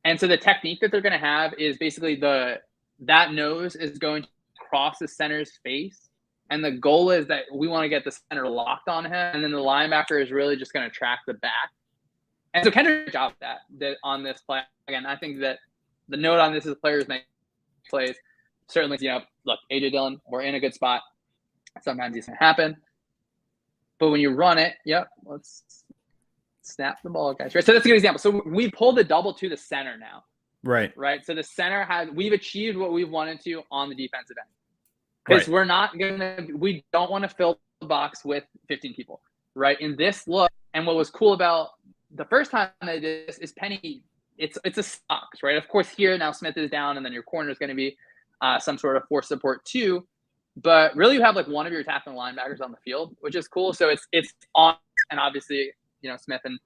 and so the technique that they're going to have is basically that nose is going to cross the center's face. And the goal is that we want to get the center locked on him. And then the linebacker is really just going to track the back. And so Kendrick job that on this play. Again, I think that the note on this is players make plays. Certainly, look, AJ Dillon, we're in a good spot. Sometimes it's going to happen. But when you run it, let's snap the ball, guys. Right. So that's a good example. So we pulled the double to the center now. Right. So the center we've achieved what we've wanted to on the defensive end. Because we don't want to fill the box with 15 people. Right. In this look, and what was cool about the first time they did this is Penny, it's a stocks, right? Of course, here now Smith is down, and then your corner is going to be some sort of force support too. But really, you have one of your tackling linebackers on the field, which is cool. So it's on, and obviously, Smith and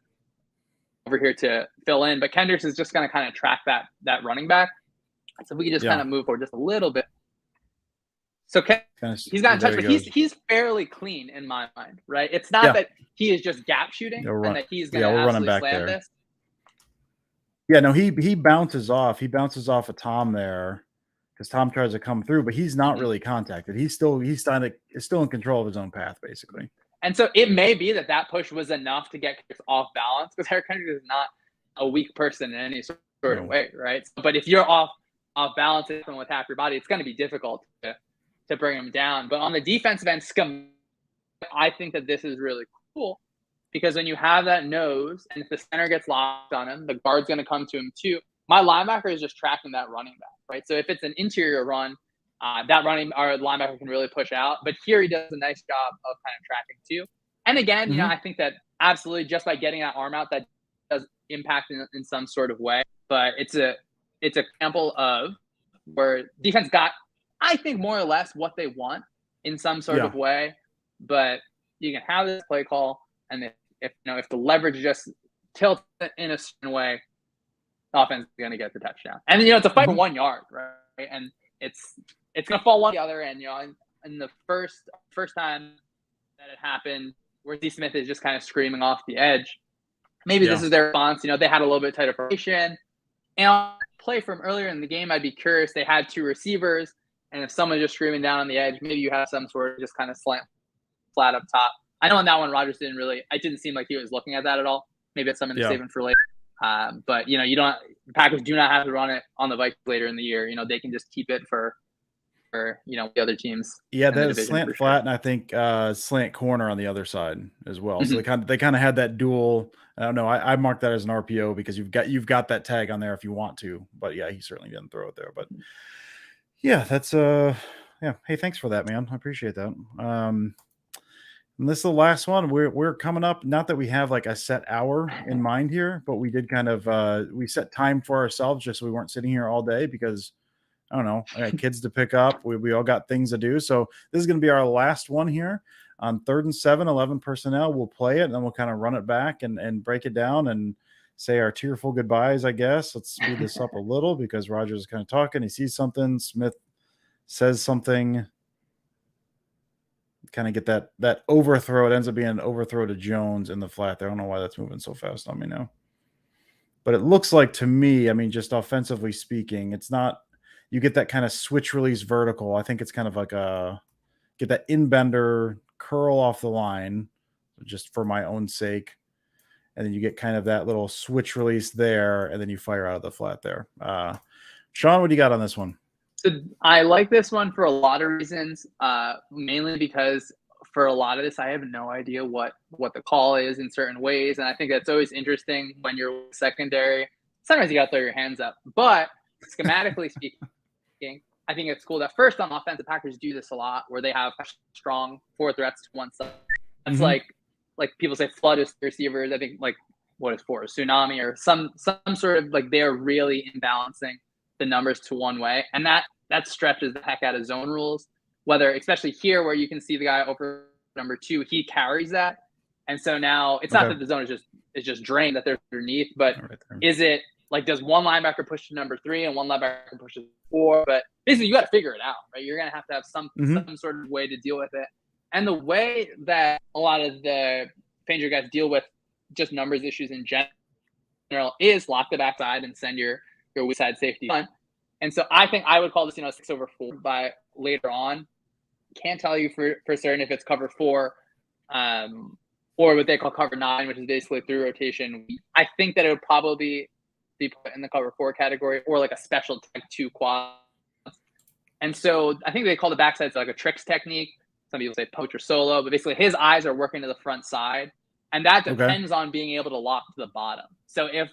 over here to fill in, but Kendricks is just going to kind of track that running back. So we can just kind of move forward just a little bit. So he's got in touch, but he's fairly clean in my mind, right? It's not that he is just gap shooting and that he's going to absolutely slam this. Yeah, no, he bounces off. He bounces off of Tom there because Tom tries to come through, but he's not really contacted. He's still in control of his own path, basically. And so it may be that push was enough to get Chris off balance, because Eric Kendrick is not a weak person in any sort of way, right? But if you're off balance with half your body, it's going to be difficult to bring him down. But on the defensive end, I think that this is really cool, because when you have that nose, and if the center gets locked on him, the guard's going to come to him too. My linebacker is just tracking that running back, right? So if it's an interior run, our linebacker can really push out. But here he does a nice job of kind of tracking too. And again, I think that absolutely just by getting that arm out, that does impact in some sort of way. But it's an example of where defense got, I think, more or less what they want in some sort of way. But you can have this play call, and if the leverage just tilts it in a certain way, the offense is going to get the touchdown. And it's a fight for 1 yard, right? And it's going to fall one or the other. And in the first time that it happened, where Z Smith is just kind of screaming off the edge. Maybe this is their response. You know, they had a little bit tighter formation. And on play from earlier in the game, I'd be curious. They had 2 receivers, and if someone's just screaming down on the edge, maybe you have some sort of just kind of slant flat up top. I know on that one, Rodgers it didn't seem like he was looking at that at all. Maybe it's something to save him for later. But, you know, the Packers do not have to run it on the Vikings later in the year. You know, they can just keep it for you know, the other teams. Yeah, that is slant flat, and I think slant corner on the other side as well. So they kind of had that dual. I don't know. I marked that as an RPO because you've got that tag on there if you want to. But yeah, he certainly didn't throw it there. But yeah, that's yeah. Hey, thanks for that, man. I appreciate that. And this is the last one. We're coming up. Not that we have like a set hour in mind here, but we did kind of we set time for ourselves just so we weren't sitting here all day because I don't know. I got kids to pick up. We all got things to do. So this is going to be our last one here on 3rd and 7, 11 personnel. We'll play it and then we'll kind of run it back and break it down and say our tearful goodbyes, I guess. Let's speed this up a little because Rodgers is kind of talking. He sees something. Smith says something. Kind of get that overthrow. It ends up being an overthrow to Jones in the flat there. I don't know why that's moving so fast on me now. But it looks like to me, I mean, just offensively speaking, it's not – you get that kind of switch release vertical. I think it's kind of like get that in-bender curl off the line just for my own sake. And then you get kind of that little switch release there, and then you fire out of the flat there. Shawn, what do you got on this one? So I like this one for a lot of reasons, mainly because for a lot of this, I have no idea what the call is in certain ways. And I think that's always interesting when you're secondary. Sometimes you got to throw your hands up. But schematically speaking, I think it's cool that first on offense, the Packers do this a lot where they have strong 4 threats to one side. That's like people say flood is receivers. I think like what is 4? Tsunami or some sort of like they're really imbalancing the numbers to one way. And that stretches the heck out of zone rules, whether especially here where you can see the guy over number 2, he carries that. And so now it's not that the zone is just drained that they're underneath, but is it like, does one linebacker push to number 3 and one linebacker push to 4? But basically you got to figure it out, right? You're going to have some sort of way to deal with it. And the way that a lot of the Painter guys deal with just numbers issues in general is lock the backside and send your weak side safety on. And so I think I would call this, 6/4 by later on. Can't tell you for certain if it's cover 4 or what they call cover 9, which is basically through rotation. I think that it would probably be put in the cover 4 category or like a special tech 2 quad. And so I think they call the backside like a tricks technique. Some people say poach or solo, but basically his eyes are working to the front side. And that depends on being able to lock to the bottom. So if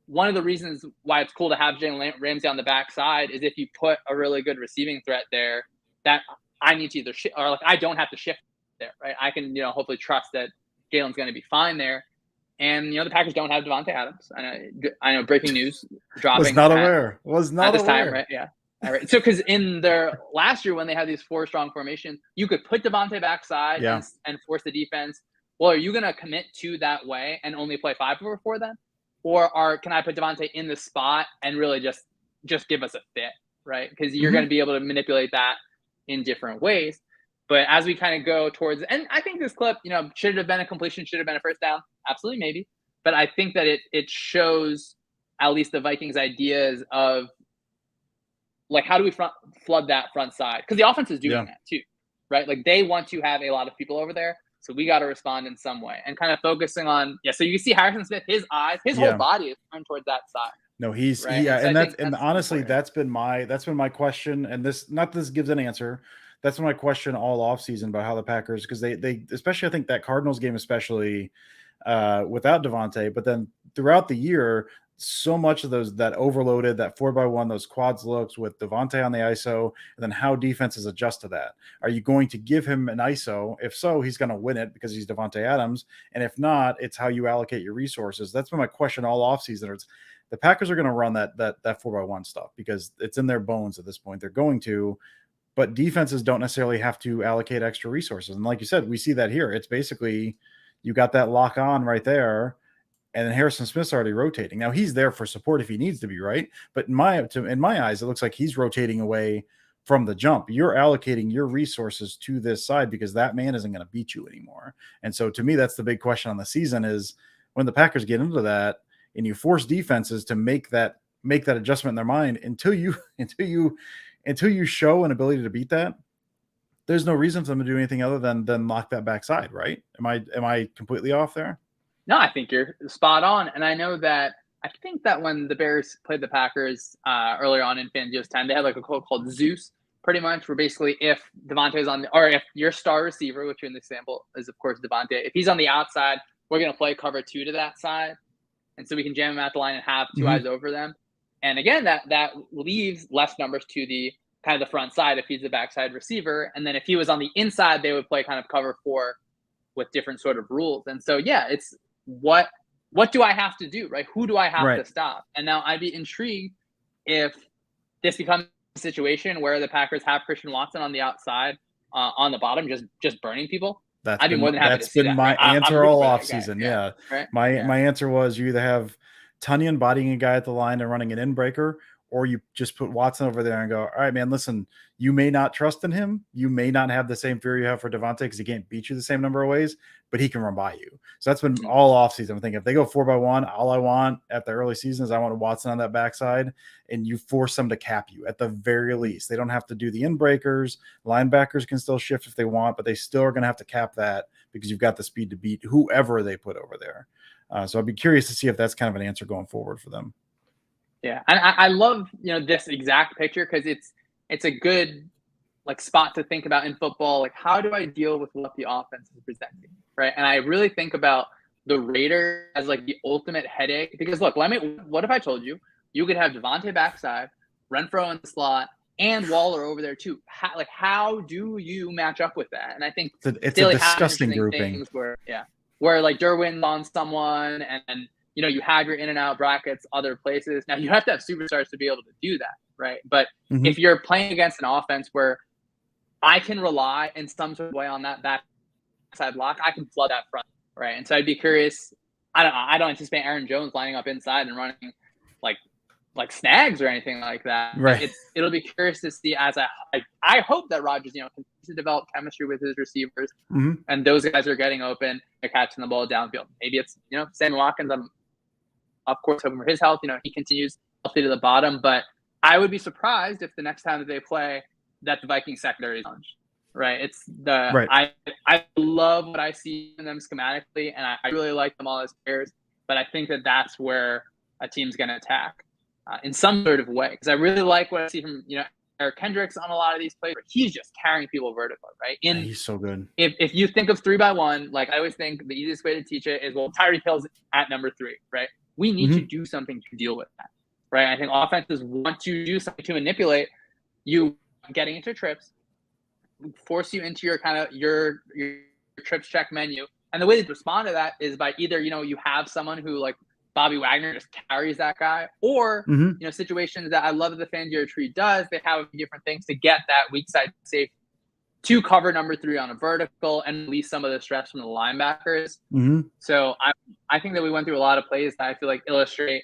one of the reasons why it's cool to have Jalen Ramsey on the backside is if you put a really good receiving threat there that I need to either shift or like I don't have to shift there, right? I can, hopefully trust that Jalen's going to be fine there. And, the Packers don't have Devontae Adams. I know breaking news dropping. Was not aware. Time, right? Yeah. All right. So, because in their last year when they had these 4 strong formations, you could put Devontae backside and force the defense. Well, are you going to commit to that way and only play 5/4 then? Or can I put Devontae in the spot and really just give us a fit, right? Because you're going to be able to manipulate that in different ways. But as we kind of go towards, and I think this clip, should it have been a completion, should have been a first down? Absolutely, maybe. But I think that it shows at least the Vikings' ideas of like, how do we flood that front side? Because the offense is doing that too, right? Like they want to have a lot of people over there. So we got to respond in some way and kind of focusing on, so you can see Harrison Smith, his eyes, his whole body is turned towards that side. No, he's right? so and honestly, that's been my question. And this gives an answer. That's my question all offseason about how the Packers, because they especially I think that Cardinals game, especially without Devontae, but then throughout the year, so much of that overloaded, that 4x1, those quads looks with Devontae on the ISO, and then how defenses adjust to that. Are you going to give him an ISO? If so, he's going to win it because he's Devontae Adams. And if not, it's how you allocate your resources. That's been my question all offseason. It's the Packers are going to run that 4x1 stuff because it's in their bones at this point. They're going to, but defenses don't necessarily have to allocate extra resources. And like you said, we see that here. It's basically you got that lock on right there. And then Harrison Smith's already rotating. Now he's there for support if he needs to be, right? But in my eyes, it looks like he's rotating away from the jump. You're allocating your resources to this side because that man isn't going to beat you anymore. And so to me, that's the big question on the season is when the Packers get into that and you force defenses to make that adjustment in their mind until you show an ability to beat that, there's no reason for them to do anything other than lock that backside, right? Am I completely off there? No, I think you're spot on. And I know that I think that when the Bears played the Packers earlier on in Fangio's time, they had like a quote called Zeus, pretty much, where basically if Devontae's on or if your star receiver, which in this example is of course Devontae, if he's on the outside, we're going to play cover 2 to that side. And so we can jam him at the line and have 2 eyes over them. And again, that leaves less numbers to the kind of the front side if he's the backside receiver. And then if he was on the inside, they would play kind of cover 4 with different sort of rules. And so, yeah, it's what do I have to do, right? Who do I have to stop? And now I'd be intrigued if this becomes a situation where the Packers have Christian Watson on the outside, on the bottom, just burning people. I'd be more than happy to see that. That's been my answer all offseason. Yeah. Right? My answer was you either have Tunyon bodying a guy at the line and running an in breaker, or you just put Watson over there and go, all right, man, listen, you may not trust in him. You may not have the same fear you have for Devontae because he can't beat you the same number of ways, but he can run by you. So that's been all offseason. I'm thinking if they go 4-by-1, all I want at the early season is I want Watson on that backside, and you force them to cap you at the very least. They don't have to do the in breakers. Linebackers can still shift if they want, but they still are going to have to cap that because you've got the speed to beat whoever they put over there. So I'd be curious to see if that's kind of an answer going forward for them. Yeah, and I love this exact picture because it's a good like spot to think about in football. Like, how do I deal with what the offense is presenting, right? And I really think about the Raiders as like the ultimate headache because look, what if I told you could have Devontae backside, Renfro in the slot, and Waller over there too? How do you match up with that? And I think it's a disgusting grouping. Where like Derwin's on someone and you have your in and out brackets other places. Now you have to have superstars to be able to do that, right? But if you're playing against an offense where I can rely in some sort of way on that backside block, I can flood that front, right? And so I'd be curious. I don't anticipate Aaron Jones lining up inside and running like snags or anything like that. Right. It'll be curious to see as I hope that Rodgers, continues to develop chemistry with his receivers and those guys are getting open, they're catching the ball downfield. Maybe it's, Sammy Watkins, I'm of course hoping for his health, he continues healthy to the bottom, but I would be surprised if the next time that they play that the Vikings secondary is challenged, right? I love what I see in them schematically, and I really like them all as players, but I think that that's where a team's going to attack in some sort of way, because I really like what I see from, Eric Kendricks on a lot of these plays, where he's just carrying people vertically, right? He's so good. If you think of 3-by-1, like I always think the easiest way to teach it is, well, Tyreek Hill's at number 3, right? We need to do something to deal with that, right? I think offenses want to do something to manipulate you getting into trips, force you into your kind of your trips check menu. And the way to respond to that is by either, you have someone who like Bobby Wagner just carries that guy, or, situations that I love that the Fangio tree does, they have different things to get that weak side safe to cover number 3 on a vertical and release some of the stress from the linebackers. So I think that we went through a lot of plays that I feel like illustrate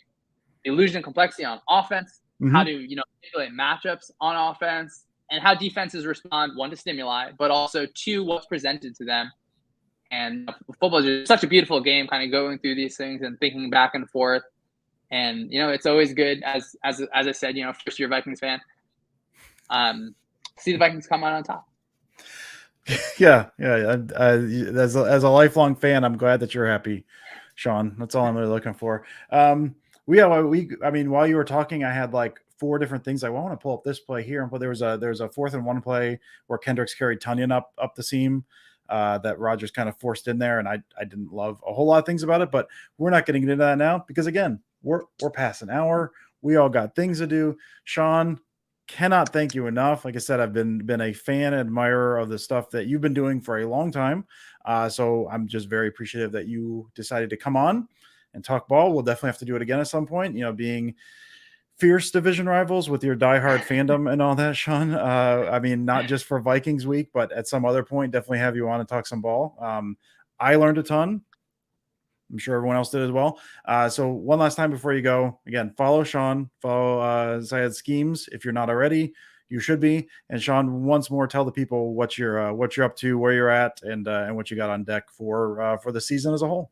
the illusion and complexity on offense, how to, manipulate matchups on offense, and how defenses respond, 1, to stimuli, but also 2, what's presented to them. And football is just such a beautiful game, kind of going through these things and thinking back and forth. And, it's always good, as I said, first-year Vikings fan, see the Vikings come out on top. Yeah. As a lifelong fan, I'm glad that you're happy, Shawn. That's all I'm really looking for. While you were talking, I had like 4 different things. I want to pull up this play here, but there was a 4th and 1 play where Kendricks carried Tunyon up the seam that Rodgers kind of forced in there, and I didn't love a whole lot of things about it, but we're not getting into that now because again, we're past an hour. We all got things to do. Shawn, cannot thank you enough. Like I said, I've been a fan, admirer of the stuff that you've been doing for a long time. So I'm just very appreciative that you decided to come on and talk ball. We'll definitely have to do it again at some point, being fierce division rivals with your diehard fandom and all that, Shawn. Not just for Vikings week, but at some other point, definitely have you on and talk some ball. I learned a ton. I'm sure everyone else did as well. So one last time before you go, again, follow Shawn, follow Syed Schemes if you're not already. you should be. And Shawn, once more, tell the people what you're up to, where you're at, and what you got on deck for the season as a whole.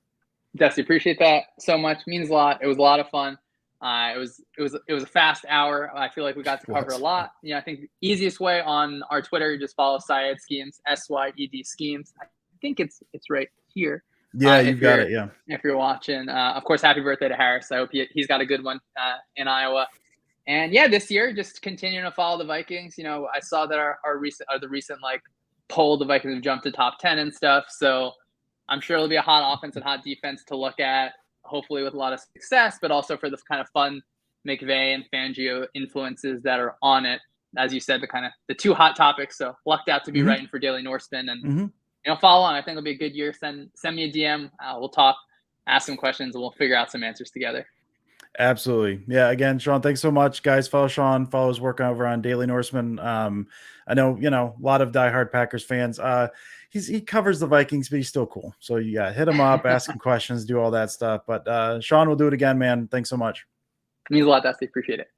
Dusty, appreciate that so much. Means a lot. It was a lot of fun. It was a fast hour. I feel like we got to cover a lot. I think the easiest way on our Twitter, you just follow Syed Schemes, SYED Schemes. I think it's right here. Yeah, you've got it. Yeah. If you're watching, of course, happy birthday to Harris. I hope he's got a good one in Iowa. And yeah, this year, just continuing to follow the Vikings. I saw that the recent like poll, the Vikings have jumped to top 10 and stuff. So I'm sure it'll be a hot offense and hot defense to look at, hopefully with a lot of success, but also for the kind of fun McVay and Fangio influences that are on it. As you said, the two hot topics. So lucked out to be writing for Daily Norseman and follow on. I think it'll be a good year. Send me a DM. We'll talk, ask some questions, and we'll figure out some answers together. Absolutely. Yeah. Again, Shawn, thanks so much, guys. Follow Shawn, follow his work over on Daily Norseman. I know, a lot of diehard Packers fans. He covers the Vikings, but he's still cool. So hit him up, ask him questions, do all that stuff. But Shawn will do it again, man. Thanks so much. It means a lot, Dusty. Appreciate it.